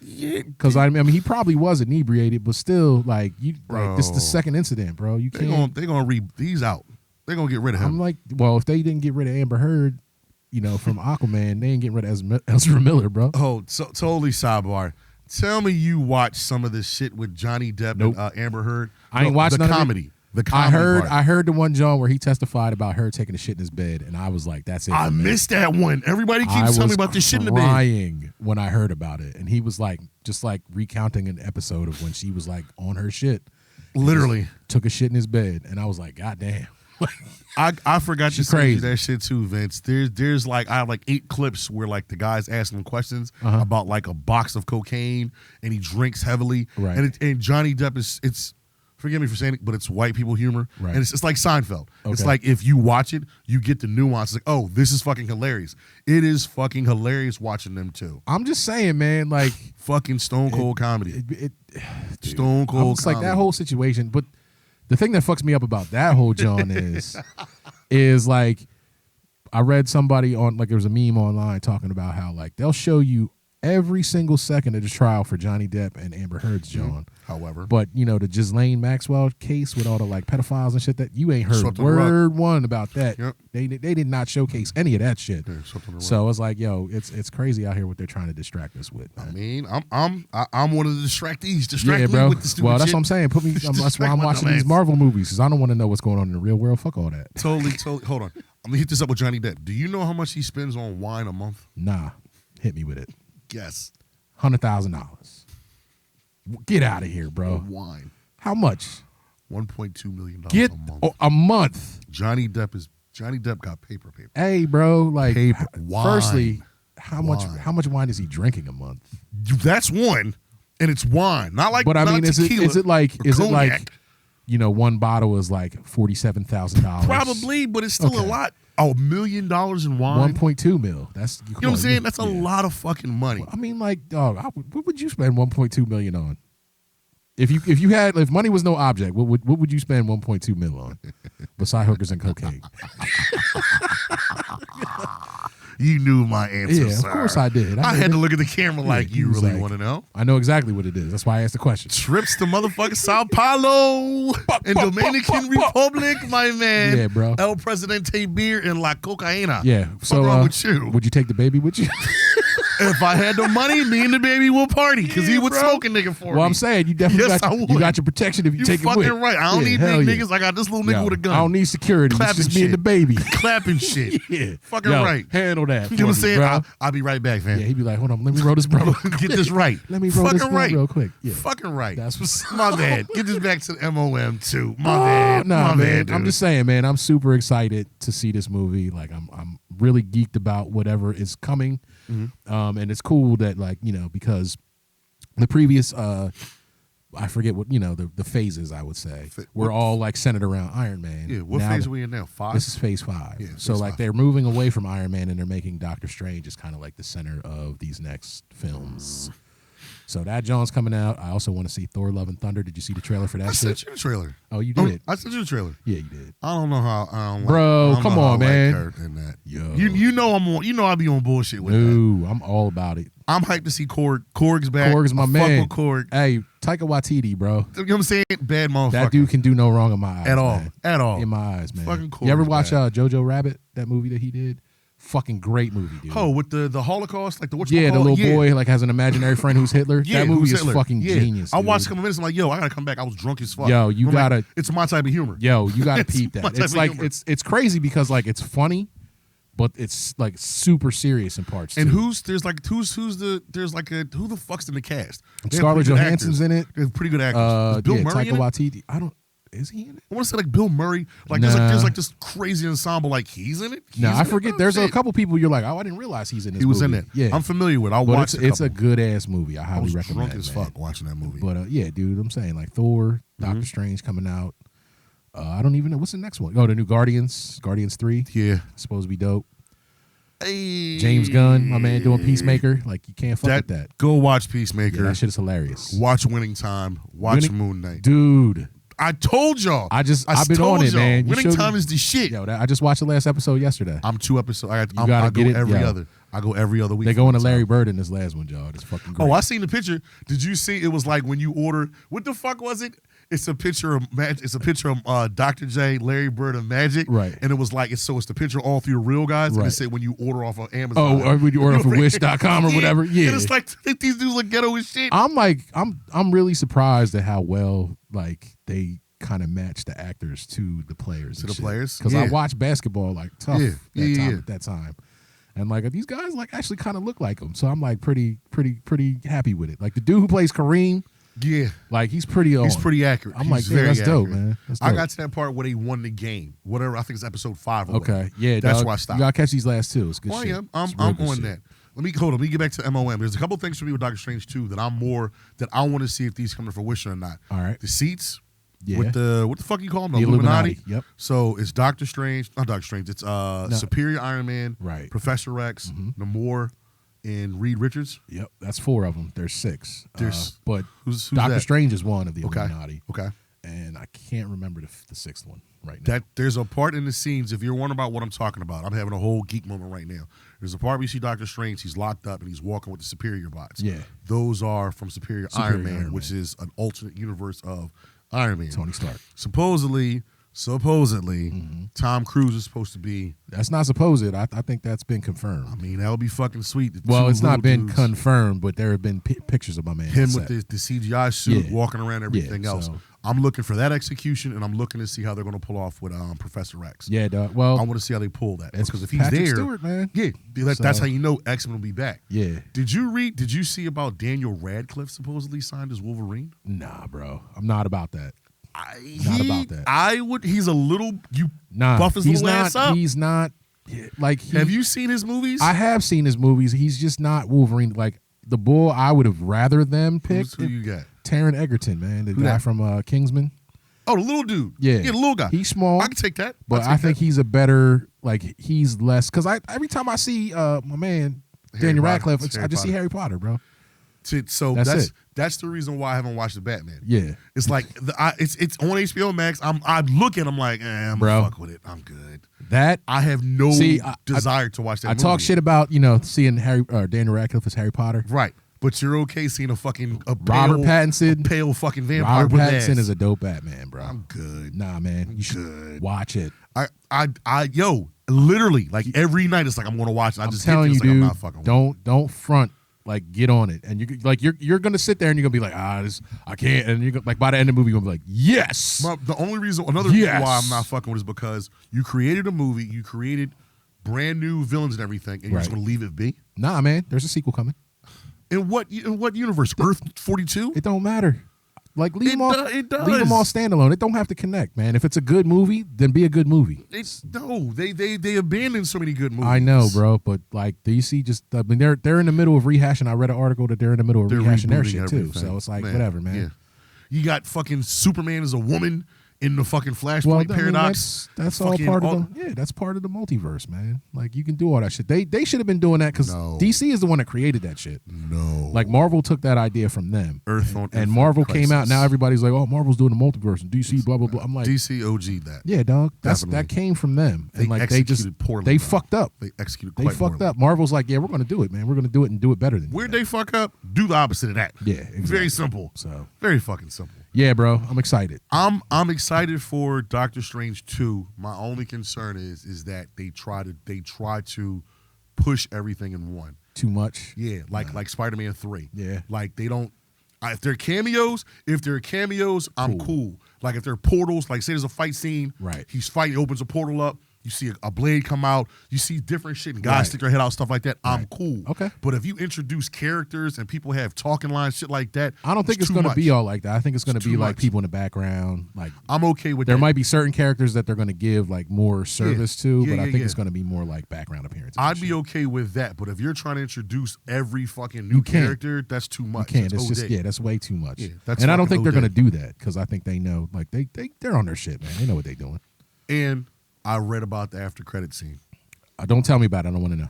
Yeah, Because I mean, he probably was inebriated, but still, like this is Bro. the second incident, bro. You can't. They're gonna read these out. They're gonna get rid of him. I'm like, well, if they didn't get rid of Amber Heard, from Aquaman, they ain't getting rid of Ezra Miller, bro. Oh, so totally sidebar. Tell me you watched some of this shit with Johnny Depp Nope. and Amber Heard. I ain't watched the none of it. comedy. The comedy. I heard the one John where he testified about her taking a shit in his bed, and I was like, that's it. I for me. missed that one. Everybody I keeps telling me was about this shit in the bed. crying when I heard about it, and he was like, just like recounting an episode of when she was like on her shit. Literally. Took a shit in his bed, and I was like, God damn. I forgot to She's send you crazy. that shit too, Vince. There's like I have like 8 clips where like the guy's asking him questions about like a box of cocaine and he drinks heavily. Right. And Johnny Depp it's forgive me for saying it, but it's white people humor. Right. And it's like Seinfeld. It's Okay. like if you watch it, you get the nuance. It's like, oh, this is fucking hilarious. It is fucking hilarious watching them too. I'm just saying, man, like Fucking stone cold comedy. Stone I'm cold just comedy. like that whole situation. But the thing that fucks me up about that whole John is like I read somebody on like there was a meme online talking about how like they'll show you every single second of the trial for Johnny Depp and Amber Heard's John. However. But the Ghislaine Maxwell case with all the like pedophiles and shit, that you ain't heard Swept under the rug. word one about that. Yep. They did not showcase any of that shit. Yeah, swept under the So it's like, yo, it's crazy out here what they're trying to distract us with. I Man. mean, I'm one of the distractees. Distract Yeah, me bro. with the stupid Well, that's shit. what I'm saying. Put me. Just That's why I'm distract my watching dumb these ass. Marvel movies because I don't want to know what's going on in the real world. Fuck all that. Totally. Hold on. I'm gonna hit this up with Johnny Depp. Do you know how much he spends on wine a month? Nah, hit me with it. Guess. $100,000. Get out of here, bro. Wine. How much? $1.2 million Get a month. a month. Johnny Depp got paper. Hey, bro. Like, Paper. Wine. firstly, how much Wine. wine is he drinking a month? That's one, and it's wine. Not like. But I not mean, is it tequila or cognac. one bottle is like $47,000? Probably, but it's still a Okay. lot. $1 million in wine. 1.2 mil. That's You know what I'm saying? That's a lot of fucking money. I mean, like, dog, what would you spend 1.2 million on? If money was no object, what would you spend 1.2 mil on? Besides hookers and cocaine. You knew my answer, Yeah, sir. of course I did. I I had did. to look at the camera like, he you was really like- want to know? I know exactly what it is. That's why I asked the question. Trips to motherfucking Sao Paulo and Dominican Republic, my man. Yeah, bro. El Presidente beer and La Cocaína. Yeah. What's So wrong with you? would you take the baby with you? If I had the money, me and the baby will party because he Yeah, would bro. smoke a nigga for me. Well, I'm saying you definitely Yes, got I you would. got your protection if you You take it fucking with. right. I don't need hell big yeah. niggas. I got this little nigga Yo, with a gun. I don't need security. It's Clapping just me and shit. the baby. Clapping shit. Yeah. Fucking Yo, right. Handle that. You know what I'm for me, saying? bro. I'll be right back, fam. Yeah, he'd be like, hold on, let me roll this, bro. Get this right. Let me roll this Fucking blunt right. real quick. Yeah. Fucking right. That's what's My bad. Get this back to the MOM too. My Oh, bad. nah, My man. bad, dude. I'm just saying, man. I'm super excited to see this movie. Like, I'm really geeked about whatever is coming. Mm-hmm. And it's cool that, like, because the previous, I forget what the phases I would say were all like centered around Iron Man. Yeah, what Now phase are we in now? 5? This is phase 5. Yeah, so phase like 5. they're moving away from Iron Man and they're making Doctor Strange as kind of like the center of these next films. So that John's coming out. I also want to see Thor: Love and Thunder. Did you see the trailer for that I sent shit? you the trailer. Oh, you did. I sent you the trailer. Yeah, you did. I don't know how. I don't Bro, like, I don't come know how on, I man. Like her in that. Yo. You know I'm on. You know I be on bullshit with that. No, I'm all about it. I'm hyped to see Korg. Korg's back. Korg's my I man. Fuck with Korg. Hey, Taika Waititi, bro. You know what I'm saying? Bad motherfucker. That dude can do no wrong in my eyes. At all. Man. At all. In my eyes, man. Fucking You ever Korg's watch bad. Jojo Rabbit? That movie that he did. Fucking great movie, dude. Oh, with the Holocaust, like the Yeah, the little boy like has an imaginary friend who's Hitler. Yeah, that movie who's is Hitler. fucking Yeah. genius. I watched a dude. couple minutes. I'm like, yo, I gotta come back. I was drunk as fuck. Yo, you I'm like, gotta- it's my type of humor. Yo, you gotta It's peep my that. type It's of like humor. it's crazy because like it's funny, but it's like super serious in parts. And too. who the fuck's in the cast? They have Scarlett pretty good Johansson's actors. in it. They're pretty good actors. Is Bill yeah, Murray Taika in it? Waititi. I don't. Is he in it? I want to say like Bill Murray. Like Nah. there's like this crazy ensemble. Like he's in it. No, He's I in it? forget. Oh, There's a shit. couple people you're like, oh, I didn't realize he's in this. He was in movie. it. Yeah, I'm familiar with. I but watched. it's a couple. good ass movie. I I highly was recommend. drunk as man. fuck watching that movie. But yeah, dude, I'm saying like Thor, Doctor Strange coming out. I don't even know what's the next one. Oh, the new Guardians 3. Yeah. Supposed to be dope. Hey. James Gunn, my man, doing Peacemaker. Like you can't fuck with that. Go watch Peacemaker. Yeah, that shit is hilarious. Watch Winning Time. Watch Moon Knight. Dude. I told y'all. I've been told on it, y'all. man. You Winning showed Time me- is the shit. Yo, I just watched the last episode yesterday. I'm 2 episodes. I go every every other. I go every other week. They for going to Winning Larry Time. Bird in this last one, y'all. It's fucking great. Oh, I seen the picture. Did you see? It was like when you order. What the fuck was it? It's a picture of It's a picture of Dr. J, Larry Bird, and Magic. Right. And it was like it's the picture of all three real guys. And Right. it said when you order off of Amazon. Oh, or when you order from Wish.com or whatever. Yeah. And it's like these dudes look ghetto as shit. I'm really surprised at how well like they kind of match the actors to the players. To the players? Because Yeah. I watched basketball like tough Yeah. at that time. And like these guys like actually kind of look like them. So I'm like pretty happy with it. Like the dude who plays Kareem, Yeah. like he's pretty on. He's pretty accurate. I'm He's like, damn, very that's dope, accurate. man. That's I dope. got to that part where they won the game. Whatever. I think it's episode 5 or Okay. whatever. Yeah, That's dog. why I stopped. You gotta catch these last two. It's good Well, shit. yeah, I'm It's real good on shit. that. Let me get back to MOM. There's a couple things for me with Doctor Strange 2 that I want to see if these come to fruition or not. All right. The seats. Yeah. With what the fuck you call them? The Illuminati. Yep. So it's Doctor Strange, not Doctor Strange. It's Superior Iron Man, Right. Professor X, Namor, and Reed Richards. Yep, that's 4 of them. There's 6. But Who's Doctor that? Strange is one of the Okay. Illuminati. Okay. And I can't remember the 6th one right now. That there's a part in the scenes. If you're wondering about what I'm talking about, I'm having a whole geek moment right now. There's a part where you see Doctor Strange. He's locked up and he's walking with the Superior bots. Yeah. Those are from Superior Iron Man, which is an alternate universe of Iron Man. Tony Stark. Supposedly, Tom Cruise is supposed to be. That's not supposed. I think that's been confirmed. I mean, that would be fucking sweet. The Well, two it's not little been dudes, confirmed, but there have been pictures of my man. him on with set. the CGI suit, Yeah. walking around, everything Yeah, else. so- I'm looking for that execution, and I'm looking to see how they're going to pull off with Professor X. Yeah, dog. Well, I want to see how they pull that it's because if he's Patrick there, Stewart, man. yeah, that's So- how you know X-Men will be back. Yeah. Did you see about Daniel Radcliffe supposedly signed as Wolverine? Nah, bro. I'm not about that. About that. He's a little Nah. buff his he's little not. ass up. He's not. Like, Have you seen his movies? I have seen his movies. He's just not Wolverine. Like the bull, I would have rather them pick. Who you got? Taron Egerton, man, the guy that? from Kingsman. Oh, the little dude. Yeah. the little guy. He's small. I can take that. But I think he's a better, like, he's less. Because every time I see my man, Daniel Potter. Radcliffe, It's I Harry just see Potter. Harry Potter, bro. So That's it. that's the reason why I haven't watched the Batman. Yeah. It's like it's on HBO Max. I look at. I'm like, I'm Bro. gonna fuck with it. I'm good. That, I have no See, desire to watch that. I movie. talk shit about, seeing Daniel Radcliffe as Harry Potter. Right, but you're okay seeing a fucking Robert Pattinson. pale fucking vampire. Robert with Pattinson ass. is a dope Batman, bro. I'm good. Nah, man. You should good. watch it. Literally, like every night, it's like I'm gonna watch it. I I'm just telling you, like, I'm dude. not fucking with it. Don't front. Like, get on it, and you're gonna sit there and you're gonna be like, I can't, and you're like by the end of the movie you're gonna be like, yes. The only reason, another Yes. reason why I'm not fucking with it is because you created a movie, you created brand new villains and everything, and you're just Right. gonna leave it be. Nah, man. There's a sequel coming. In what universe? Earth 42? It don't matter. Like leave It them all. do- it does. Leave them all standalone. It don't have to connect, man. If it's a good movie, then be a good movie. They abandoned so many good movies. I know, bro, but like DC just, I mean, they're in the middle of rehashing. I read an article that they're in the middle of They're rehashing their rebooting shit too. everything. So it's like whatever, man. Yeah. You got fucking Superman as a woman in the fucking Flashpoint Well, I mean, paradox. that's all Fucking part of that's part of the multiverse, man. Like you can do all that shit. They should have been doing that because No. DC is the one that created that shit. No. Like Marvel took that idea from them. Earth on And Infinite Marvel came out. Crisis. Now everybody's like, oh, Marvel's doing the multiverse and DC, blah blah blah. I'm like, DC OG'd that. yeah, dog. That Definitely. came from them. They And like they just executed poorly, they though. fucked up. They executed They quite fucked poorly. up. Marvel's like, yeah, we're gonna do it, man. We're gonna do it and do it better than you. Where'd they fuck up? Do the opposite of that. Yeah, exactly. Very simple. So Very fucking simple. yeah, bro, I'm excited. I'm excited for Doctor Strange 2. My only concern is that they try to push everything in one. Too much. Yeah, like Spider-Man 3. Yeah. Like they don't if they're cameos, I'm cool. Like if they're portals, like say there's a fight scene, Right. he's fighting, opens a portal up, You see a blade come out. You see different shit and guys stick their head out, stuff like that. I'm cool. Okay. But if you introduce characters and people have talking lines, shit like that, I don't think it's going to be all like that. I think it's going to be like people in the background. Like I'm okay with there that. might be certain characters that they're going to give like more service to, but I think it's going to be more like background appearances. I'd be okay with that. But if you're trying to introduce every fucking new character, that's too much. You can't. It's just that's way too much. Yeah, and I don't think they're going to do that because I think they know, like they're on their shit, man. They know what they're doing. And I read about the after credit scene. Don't tell me about it. I don't want to know.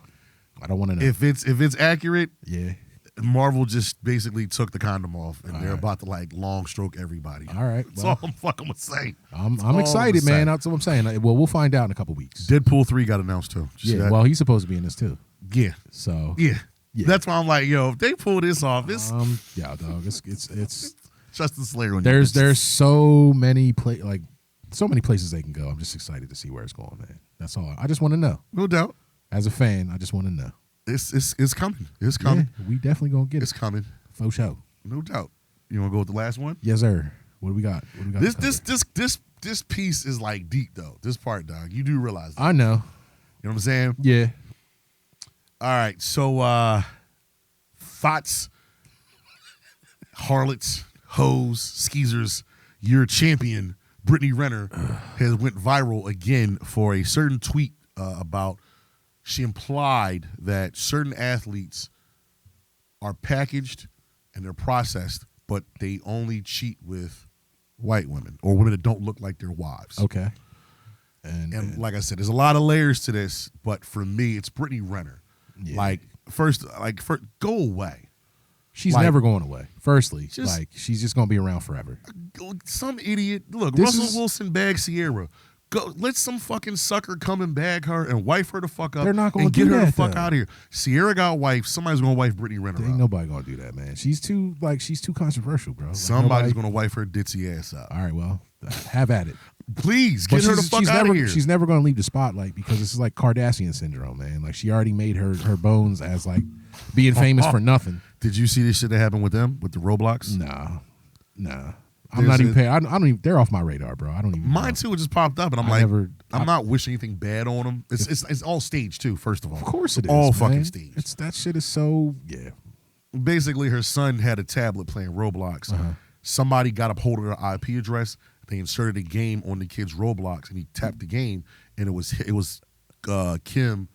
I don't want to know. If it's accurate, yeah. Marvel just basically took the condom off and they're about to like long stroke everybody. All right. That's all I'm fucking gonna say. I'm excited, man. That's what I'm saying. Well, we'll find out in a couple weeks. Deadpool 3 got announced too. Yeah. Well, he's supposed to be in this too. Yeah. So. Yeah. That's why I'm like, yo, if they pull this off, it's yeah, dog. It's Justin Slayer. There's so many places they can go. I'm just excited to see where it's going, man. That's all. I just want to know. No doubt. As a fan, I just want to know. It's coming. It's coming. Yeah, we definitely gonna get it. It's coming. For sure. No doubt. You want to go with the last one? Yes, sir. What do we got? This piece is like deep though. This part, dog. You do realize that. I know. You know what I'm saying? Yeah. All right. So thoughts, harlots, hoes, skeezers, your champion, Brittany Renner, has went viral again for a certain tweet about she implied that certain athletes are packaged and they're processed, but they only cheat with white women or women that don't look like their wives. Okay. And like I said, there's a lot of layers to this, but for me, it's Brittany Renner. Yeah. First, go away. She's never going away. Firstly, she's just going to be around forever. Some idiot. Look, Russell Wilson bagged Sierra. Go, let some fucking sucker come and bag her and wife her the fuck up. They're not going to do get her that, the fuck though. out of here. Sierra got wife. Somebody's going to wife Brittany Renner. Ain't nobody going to do that, man. She's too controversial, bro. Somebody's going to wife her ditzy ass up. All right, well, have at it. Please get her the fuck out of here. She's never going to leave the spotlight because this is like Kardashian syndrome, man. Like she already made her bones as like being famous for nothing. Did you see this shit that happened with them with the Roblox? Nah. I'm not even paying. I don't even. They're off my radar, bro. I don't even. Mine too. It just popped up, and I'm not wishing anything bad on them. It's all staged too. First of all, of course it is. All man. fucking staged. That shit is so Basically, her son had a tablet playing Roblox. Somebody got a hold of her IP address. They inserted a game on the kid's Roblox, and he tapped the game, and it was Kim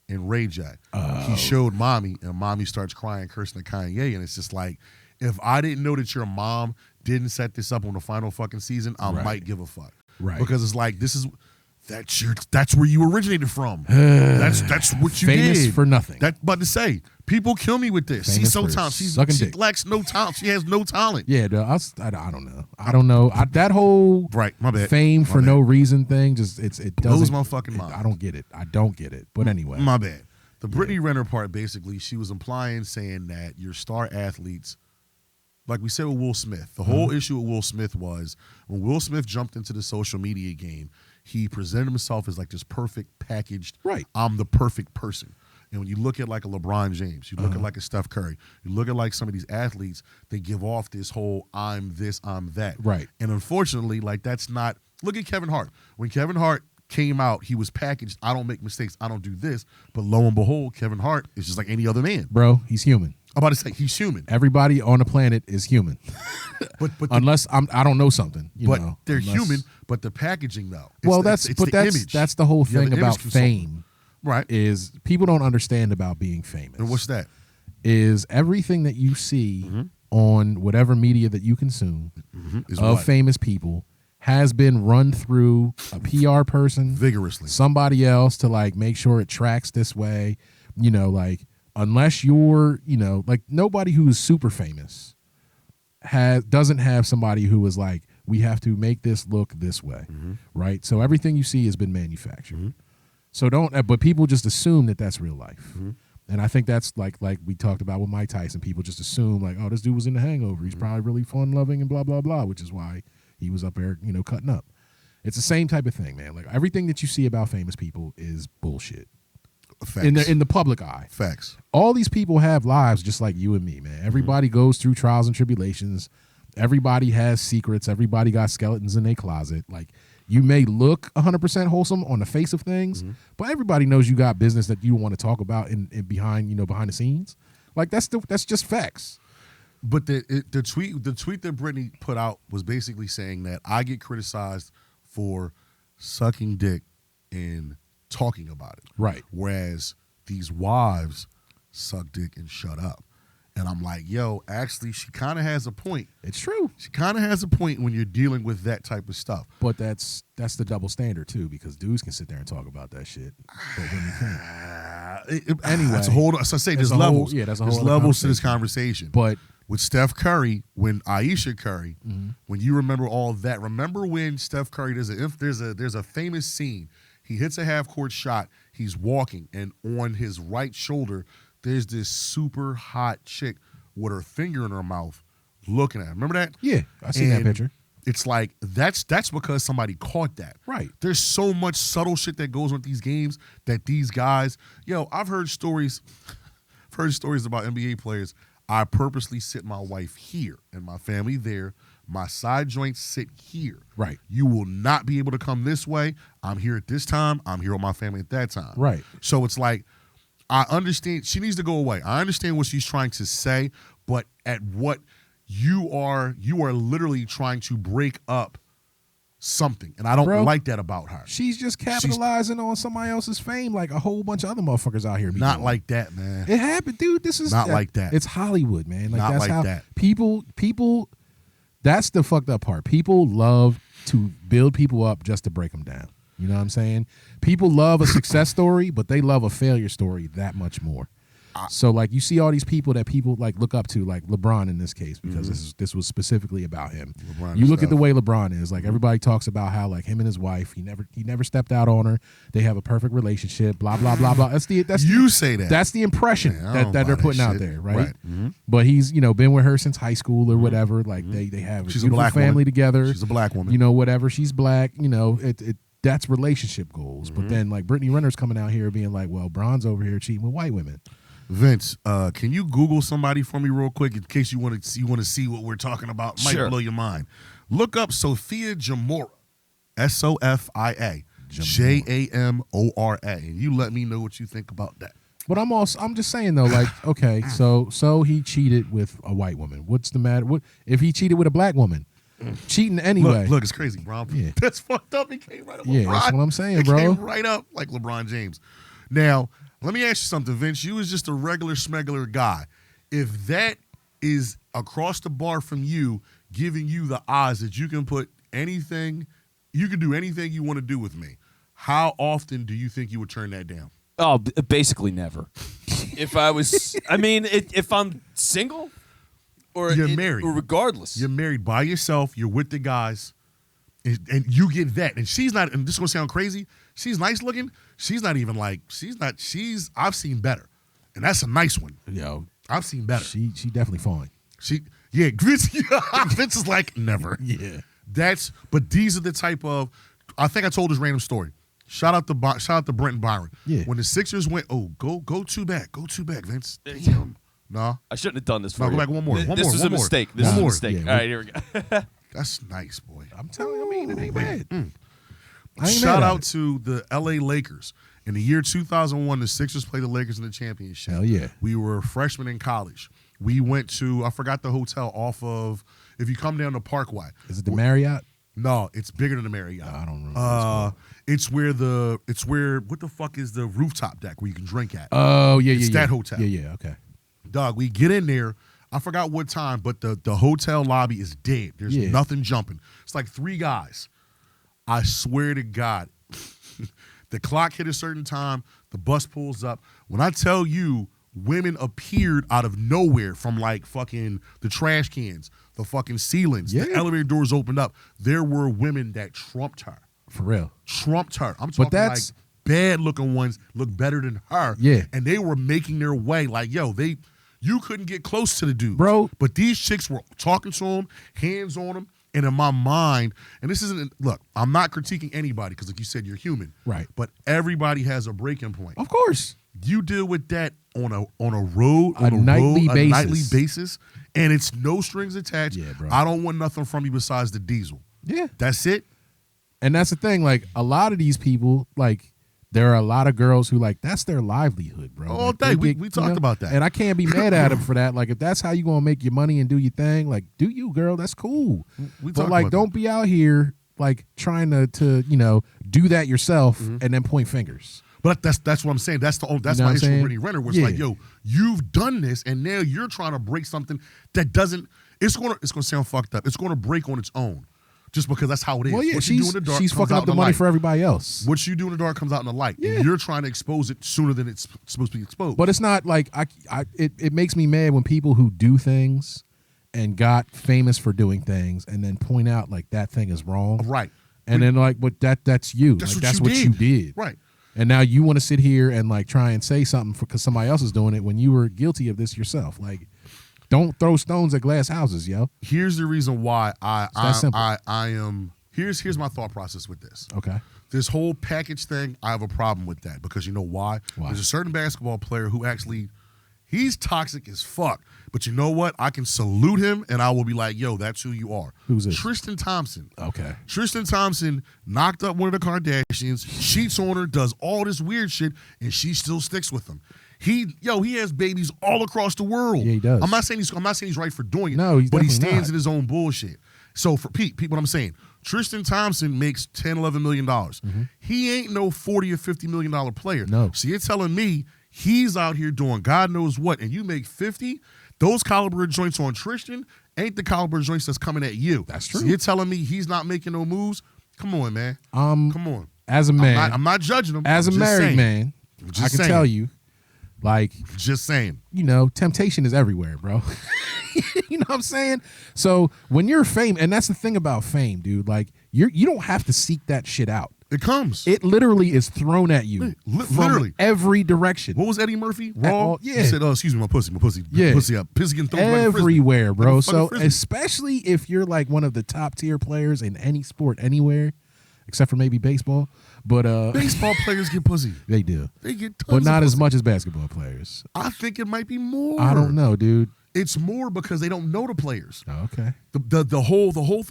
and Ray J. He showed mommy, and mommy starts crying, cursing at Kanye, and it's just like, if I didn't know that your mom didn't set this up on the final fucking season, I might give a fuck. Right. Because it's like, that's where you originated from. That's what you famous did. For nothing. But to say, people kill me with this. Famous She's so talented. She lacks no talent. She has no talent. Yeah, I don't know. I don't know. That whole my bad. fame for no reason thing it doesn't blows my fucking mind. I don't get it. I don't get it. But anyway, my bad. The Brittany Renner part, basically, she was implying saying that your star athletes, like we said with Will Smith, the whole issue with Will Smith was when Will Smith jumped into the social media game, he presented himself as like this perfect packaged, I'm the perfect person. And when you look at like a LeBron James, you look at like a Steph Curry, you look at like some of these athletes, they give off this whole I'm this, I'm that. Right. And unfortunately, like that's not, look at Kevin Hart. When Kevin Hart came out, he was packaged, I don't make mistakes, I don't do this. But lo and behold, Kevin Hart is just like any other man. Bro, he's human. I'm about to say he's human. Everybody on the planet is human. but unless I don't know something. They're human, but the packaging though. That's the whole thing about fame. Right. Is people don't understand about being famous. And what's that? Is everything that you see on whatever media that you consume of famous people has been run through a PR person vigorously, somebody else to like make sure it tracks this way. Like unless you're, like nobody who is super famous doesn't have somebody who is like, we have to make this look this way, right? So everything you see has been manufactured. So but people just assume that that's real life. And I think that's like we talked about with Mike Tyson. People just assume like, oh, this dude was in The Hangover. He's probably really fun loving and blah, blah, blah, which is why he was up there, cutting up. It's the same type of thing, man. Like everything that you see about famous people is bullshit. Facts. In the public eye. Facts. All these people have lives just like you and me, man. Everybody goes through trials and tribulations. Everybody has secrets. Everybody got skeletons in their closet. Like, you may look 100% wholesome on the face of things, but everybody knows you got business that you want to talk about in behind the scenes. Like, that's just facts. But the tweet that Brittany put out was basically saying that I get criticized for sucking dick and talking about it. Right. Whereas these wives suck dick and shut up. And I'm like, yo, actually, she kind of has a point. It's true. She kind of has a point when you're dealing with that type of stuff. But that's the double standard, too, because dudes can sit there and talk about that shit, but women can't. Anyway. That's a whole, as I say, there's levels. That's a whole There's levels to this conversation. But with Steph Curry, when Aisha Curry, when you remember all that, remember when Steph Curry, there's a famous scene. He hits a half-court shot. He's walking, and on his right shoulder, there's this super hot chick with her finger in her mouth looking at him. Remember that? Yeah, I seen that picture. It's like that's because somebody caught that. Right. There's so much subtle shit that goes on with these games that these guys, I've heard stories about NBA players. I purposely sit my wife here and my family there. My side joints sit here. Right. You will not be able to come this way. I'm here at this time. I'm here with my family at that time. Right. So it's like, I understand she needs to go away. I understand what she's trying to say, but at what you are literally trying to break up something, and I don't like that about her. She's just capitalizing on somebody else's fame, like a whole bunch of other motherfuckers out here. Not like that, man. It happened, dude. This is not like that. It's Hollywood, man. Like, not that's like how that. People. That's the fucked up part. People love to build people up just to break them down. You know what I'm saying? People love a success story, but they love a failure story that much more. So, like, you see all these people that people, like, look up to, like LeBron in this case, because this was specifically about him. You look at the way LeBron is. Like, everybody talks about how, like, him and his wife, he never stepped out on her. They have a perfect relationship, blah, blah, blah, blah. Say that. That's the impression that they're putting out there, right? But he's, been with her since high school or whatever. Like, they have a beautiful family together. She's a black woman. Whatever. She's black. That's relationship goals. But then, like, Brittany Renner's coming out here being like, well, Bron's over here cheating with white women. Vince, can you Google somebody for me real quick in case you want to see what we're talking about? Might blow your mind. Look up Sophia Jamora, Sofia Jamora, and you let me know what you think about that. But I'm just saying though, like, okay, so he cheated with a white woman. What's the matter? What if he cheated with a black woman? Cheating anyway. Look, it's crazy, bro. Yeah. That's fucked up. He came right up. Yeah, LeBron. That's what I'm saying, he bro. Came right up like LeBron James. Now, let me ask you something, Vince. You was just a regular smuggler guy. If that is across the bar from you, giving you the odds that you can do anything you want to do with me, how often do you think you would turn that down? Oh, basically never. If I'm single, or you're married, or regardless, you're married by yourself. You're with the guys, and you get that. And she's not. And this is gonna sound crazy. She's nice looking. She's not even like. I've seen better, and that's a nice one. Yo, I've seen better. She definitely fine. Vince is like never. Yeah. But these are the type of. I think I told this random story. Shout out to Brent and Byron. Yeah. When the Sixers went, go two back, Vince. Damn. No. I shouldn't have done this for you. Go back one more. This was a mistake. This is a mistake. Yeah, all right, here we go. That's nice, boy. I'm telling you, it ain't bad. Shout out to the LA Lakers. In the year 2001, the Sixers played the Lakers in the championship. Hell yeah. We were freshmen in college. We went to, I forgot the hotel off of, if you come down to Parkway. Is it the Marriott? No, it's bigger than the Marriott. I don't remember. It's where what the fuck is the rooftop deck where you can drink at? Oh, yeah, it's that hotel. Yeah, okay. Dog, we get in there. I forgot what time, but the hotel lobby is dead. There's nothing jumping. It's like 3 guys. I swear to God, the clock hit a certain time, the bus pulls up. When I tell you, women appeared out of nowhere from like fucking the trash cans, the fucking ceilings, the elevator doors opened up. There were women that trumped her. For real. Trumped her. I'm talking like bad-looking ones look better than her. Yeah. And they were making their way. Like, you couldn't get close to the dude. Bro. But these chicks were talking to him, hands on him. And in my mind, and this isn't, look, I'm not critiquing anybody because like you said, you're human. Right. But everybody has a breaking point. Of course. You deal with that on a nightly basis, and it's no strings attached. Yeah, bro. I don't want nothing from you besides the diesel. Yeah. That's it. And that's the thing. Like, a lot of these people, like, there are a lot of girls who, like, that's their livelihood, bro. All Like, day. they We talked about that. And I can't be mad at them for that. Like, if that's how you going to make your money and do your thing, like, do you, girl. That's cool. We But, talked like, about don't be out here, like, trying to do that yourself and then point fingers. But that's what I'm saying. That's You know my what I'm issue saying? with Brittany Renner. Was Yeah. like, yo, you've done this, and now you're trying to break something that doesn't. It's gonna sound fucked up. It's gonna break on its own, just because that's how it is. Well, yeah, What you do in the dark she's comes fucking out up the in money light. for everybody else. What you do in the dark comes out in the light. Yeah. And you're trying to expose it sooner than it's supposed to be exposed. But it's not like it makes me mad when people who do things and got famous for doing things and then point out like that thing is wrong. Right. And then like, but that's you. That's Like, what that's you what did. you did. Right. And now you want to sit here and like try and say something because somebody else is doing it when you were guilty of this yourself. Like, don't throw stones at glass houses, yo. Here's the reason why that simple. I am. Here's my thought process with this. Okay. This whole package thing, I have a problem with that because you know why? Why? There's a certain basketball player who actually, he's toxic as fuck. But you know what? I can salute him and I will be like, yo, that's who you are. Who's this? Tristan Thompson. Okay. Tristan Thompson knocked up one of the Kardashians, cheats on her, does all this weird shit, and she still sticks with him. He has babies all across the world. Yeah, he does. I'm not saying he's right for doing it. No, he's but he definitely stands not. in his own bullshit. So for Pete, what I'm saying, Tristan Thompson makes $10, $11 million. He ain't no $40 or $50 million player. No. So you're telling me he's out here doing God knows what, and you make 50? Those caliber joints on Tristan ain't the caliber joints that's coming at you. That's true. So you're telling me he's not making no moves? Come on, man. Come on. As a man, I'm not judging him. as a I'm just married saying. man, Just I can saying. tell you, like, Just saying. temptation is everywhere, bro. You know what I'm saying? So when you're famous, and that's the thing about fame, dude, like you don't have to seek that shit out. It comes. It literally is thrown at you Literally. from every direction. What was Eddie Murphy? Raw? all- yeah. He said, excuse me, my pussy. Yeah. Pussy up. Pussy getting thrown like a frisbee. Everywhere, bro. Like a So fucking frisbee. especially if you're like one of the top tier players in any sport anywhere, except for maybe baseball. But Baseball players get pussy. they do. They get tons But not of as pussy. much as basketball players. I think it might be more. I don't know, dude. It's more because they don't know the players. Oh, okay. The whole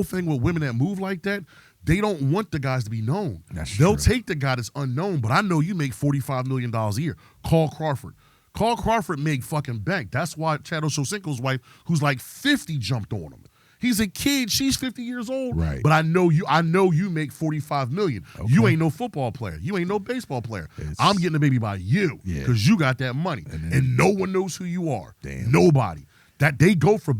thing with women that move like that, they don't want the guys to be known. They'll true. take the guy that's unknown, but I know you make $45 million a year. Carl Crawford. Carl Crawford made fucking bank. That's why Chad Ochocinco's wife, who's like 50, jumped on him. He's a kid. She's 50 years old. Right. But I know you make $45 million. Okay. You ain't no football player. You ain't no baseball player. I'm getting a baby by you Yeah. because you got that money. And no one knows who you are. Damn. Nobody. That they go for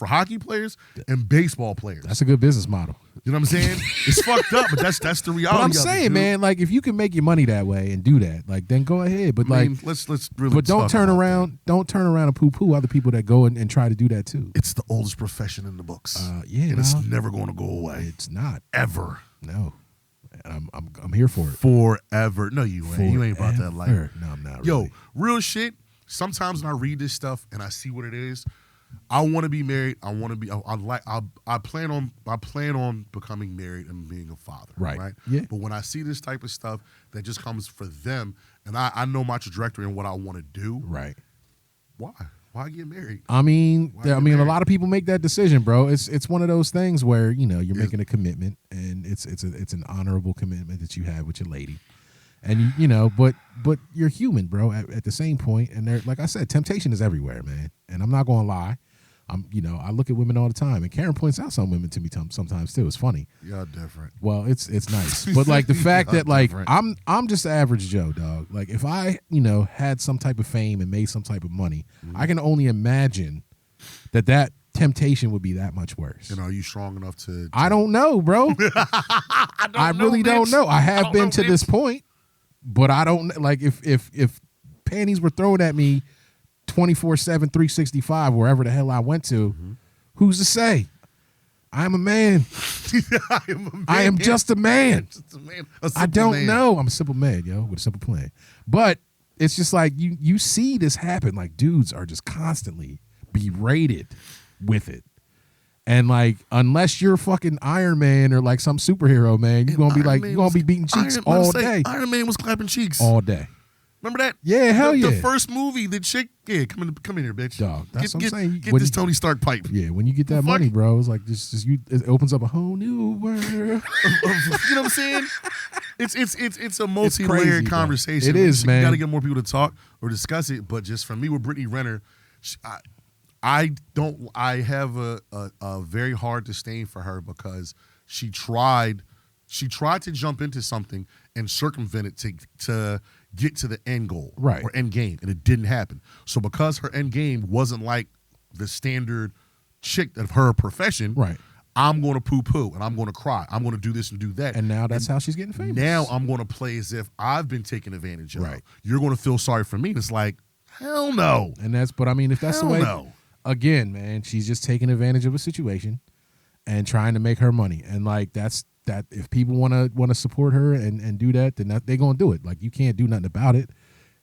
hockey players and baseball players. That's a good business model. You know what I'm saying? It's fucked up, but that's the reality. But I'm of it, saying, dude. man, like if you can make your money that way and do that, like then go ahead. But I mean, like, let's really. but don't talk turn about around. that. Don't turn around and poo-poo other people that go and try to do that too. It's the oldest profession in the books. Yeah, and it's no. never going to go away. It's not. Ever. No, and I'm here for it. Forever. No, you ain't. You ain't about that life. Forever. No, I'm not. Yo, Really. real shit. Sometimes when I read this stuff and I see what it is, I want to be married. I want to be. I plan on becoming married and being a father. Right. Yeah. But when I see this type of stuff that just comes for them, and I know my trajectory and what I want to do. Right. Why get married? I mean, Why get a married? lot of people make that decision, bro. It's one of those things where you're making a commitment, and it's an honorable commitment that you have with your lady, and but you're human, bro. At the same point, and there, like I said, temptation is everywhere, man. And I'm not gonna lie, I look at women all the time, and Karen points out some women to me sometimes too. It's funny. Y'all different. Well, it's nice, but like the fact that like Different. I'm just an average Joe, dog. Like if I had some type of fame and made some type of money, I can only imagine that temptation would be that much worse. And are you strong enough to? I don't know, bro. I really don't know. I have been to this point, but I don't like if panties were thrown at me 24/7, 365, wherever the hell I went to. Who's to say? I'm a man. I am just a man. Just a man. I don't know. I'm a simple man, yo, with a simple plan. But it's just like you see this happen. Like dudes are just constantly berated with it. And like, unless you're fucking Iron Man or like some superhero, man, you're gonna be beating cheeks all day. Iron Man was clapping cheeks All day. Remember that? Yeah, hell yeah. The first movie, the chick, come in here, bitch. Dog, that's what I'm saying. Get this Tony Stark pipe. Yeah, when you get that money, bro, it's like it opens up a whole new world. You know what I'm saying? It's a multi-layered conversation. It is, man. You got to get more people to talk or discuss it. But just for me with Brittany Renner, I have a very hard disdain for her because she tried to jump into something and circumvent it to get to the end goal, right, or end game, and it didn't happen. So because her end game wasn't like the standard chick of her profession, right, I'm going to poo-poo and I'm going to cry. I'm going to do this and do that. And now that's how she's getting famous. Now I'm going to play as if I've been taken advantage of. Right. You're going to feel sorry for me. And it's like, hell no. And but I mean, if that's hell the way, no. Again, man, she's just taking advantage of a situation and trying to make her money. And like that if people want to support her and do that, then they're going to do it. Like, you can't do nothing about it.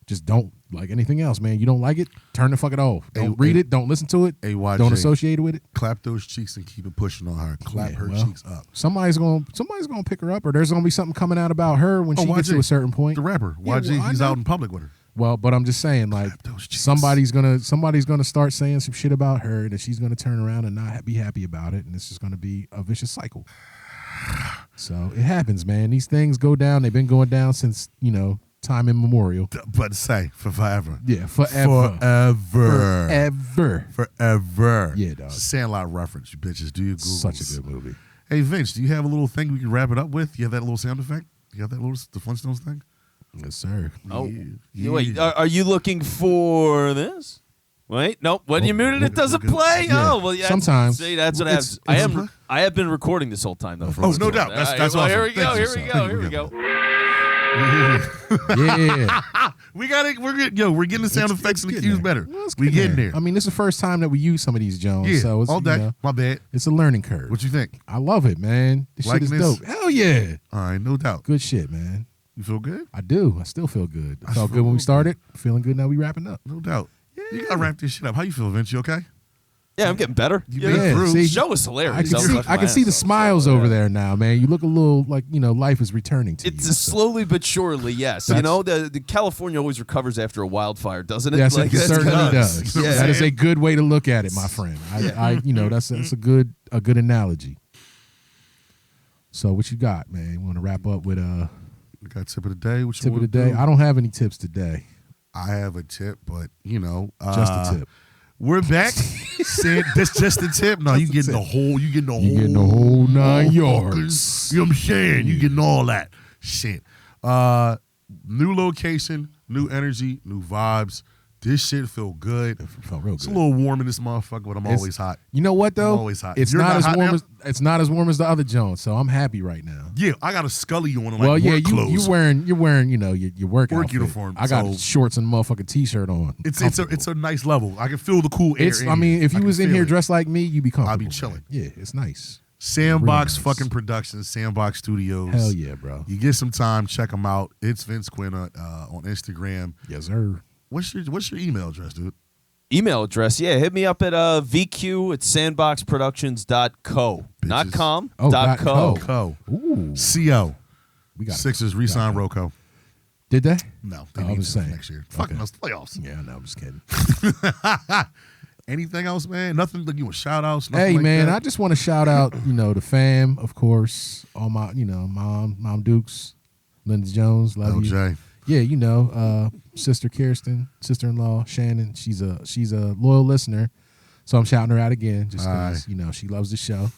Just don't, like anything else, man. You don't like it, turn the fuck it off. Don't read it, don't listen to it, AYJ, don't associate with it. Clap those cheeks and keep it pushing on her. Clap her cheeks up. Somebody's gonna pick her up, or there's gonna be something coming out about her when she gets to a certain point. The rapper, YG, he's out in public with her. Well, but I'm just saying, like, somebody's gonna start saying some shit about her that she's gonna turn around and not be happy about it, and it's just gonna be a vicious cycle. So it happens, man. These things go down. They've been going down since, time immemorial. But say forever. Yeah, forever. Yeah, dog. Sandlot reference, you bitches. Do your Googles. Such a good movie. Hey, Vince, do you have a little thing we can wrap it up with? You have that little sound effect? You have that little the Flintstones thing? Yes, sir. Oh, yeah. Wait. Are you looking for this? Wait, nope. When you mute it, it doesn't play. Yeah. Oh, well, yeah. Sometimes. See, that's what happens. I have been recording this whole time, though. Oh, no doubt. That's awesome. Here we go. Here we go. Yeah. We got it. We're getting the sound effects and the cues better. We getting there. I mean, it's the first time that we use some of these Jones. Yeah, so it's, all day. My bad. It's a learning curve. What you think? I love it, man. This shit is dope. Hell yeah. All right, no doubt. Good shit, man. You feel good? I do. I still feel good. I felt good when we started. Feeling good now we wrapping up. No doubt. Yeah. You got to wrap this shit up. How you feel, Vince? You okay? Yeah, I'm getting better. You made it through. The show was hilarious. I can see the smiles over there now, man. You look a little like, life is returning to you. It's slowly but surely, yes. The California always recovers after a wildfire, doesn't it? Yes, it certainly does. Yeah. That is a good way to look at it, my friend. That's a good analogy. So what you got, man? You want to wrap up with We got tip of the day. What you tip of the day? I don't have any tips today. I have a tip, but just a tip. We're back. Saying that's just a tip. No, you getting the whole. You getting the whole 9 yards. You know what I'm saying? You getting all that shit. New location, new energy, new vibes. This shit feel good. It felt real good. It's a little warm in this motherfucker, but I'm always hot. You know what though? I'm always hot. It's not as warm as the other Jones, so I'm happy right now. Yeah, I got a Scully on. Work clothes. you're wearing your work uniform. I got shorts and a motherfucking t-shirt on. It's a nice level. I can feel the cool air. If you was in here dressed like me, you'd be comfortable. I'd be chilling. Yeah, it's nice. Sandbox fucking Productions, Sandbox Studios. Hell yeah, bro. You get some time, check them out. It's Vince Quinn on Instagram. Yes, sir. What's your email address, dude? Email address, yeah. Hit me up at vq@sandboxproductions.co. Not com, .co. Co. Ooh. CO. We got Sixers re-signed Rocco. Did they? No, they I need was to saying next year. Fucking those playoffs. Yeah, I know. I'm just kidding. Anything else, man? Nothing like you want shout outs? Hey, like man, that? I just want to shout out, the fam, of course, all my, Mom Dukes, Linda Jones, love LJ. you. Yeah, Sister Kirsten, sister-in-law Shannon, she's a loyal listener, so I'm shouting her out again just because she loves the show.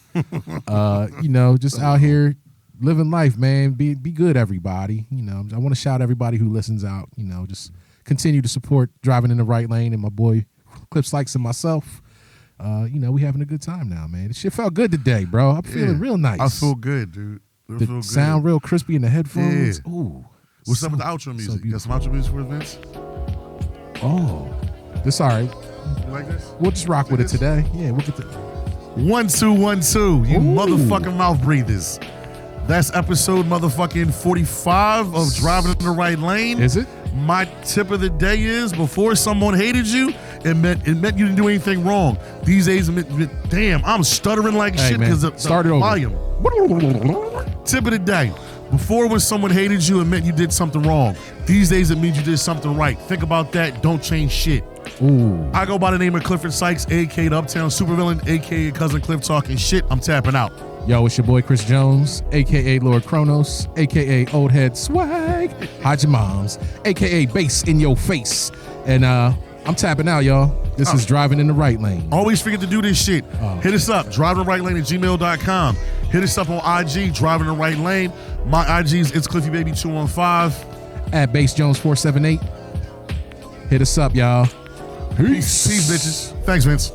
Just out here living life, man. Be good, everybody. I want to shout everybody who listens out. Just continue to support Driving in the Right Lane and my boy Clips Likes and myself. We having a good time now, man. This shit felt good today, bro. I'm feeling real nice. I feel good, dude. The sound real crispy in the headphones. Yeah. Ooh. What's up with the outro music? You got some outro music for Vince? Oh, this all right. You like this? We'll just rock with it today. Yeah, we'll get the 1 2 1 2. You motherfucking mouth breathers. That's episode motherfucking 45 of Driving in the Right Lane. Is it? My tip of the day is before someone hated you, it meant you didn't do anything wrong. These days, damn, I'm stuttering like shit because of the volume. Tip of the day. Before, when someone hated you, it meant you did something wrong. These days, it means you did something right. Think about that. Don't change shit. Ooh. I go by the name of Clifford Sykes, a.k.a. the Uptown Supervillain, a.k.a. Cousin Cliff talking shit. I'm tapping out. Yo, it's your boy Chris Jones, a.k.a. Lord Kronos, a.k.a. Old Head Swag, hide your moms, a.k.a. Bass in your face. And I'm tapping out, y'all. This is Driving in the Right Lane. Always forget to do this shit. Hit us up, drivingtherrightlane@gmail.com. Hit us up on IG, Driving the Right Lane. My IG's It's Cliffy Baby 215. At Bass Jones 478. Hit us up, y'all. Peace, bitches. Thanks, Vince.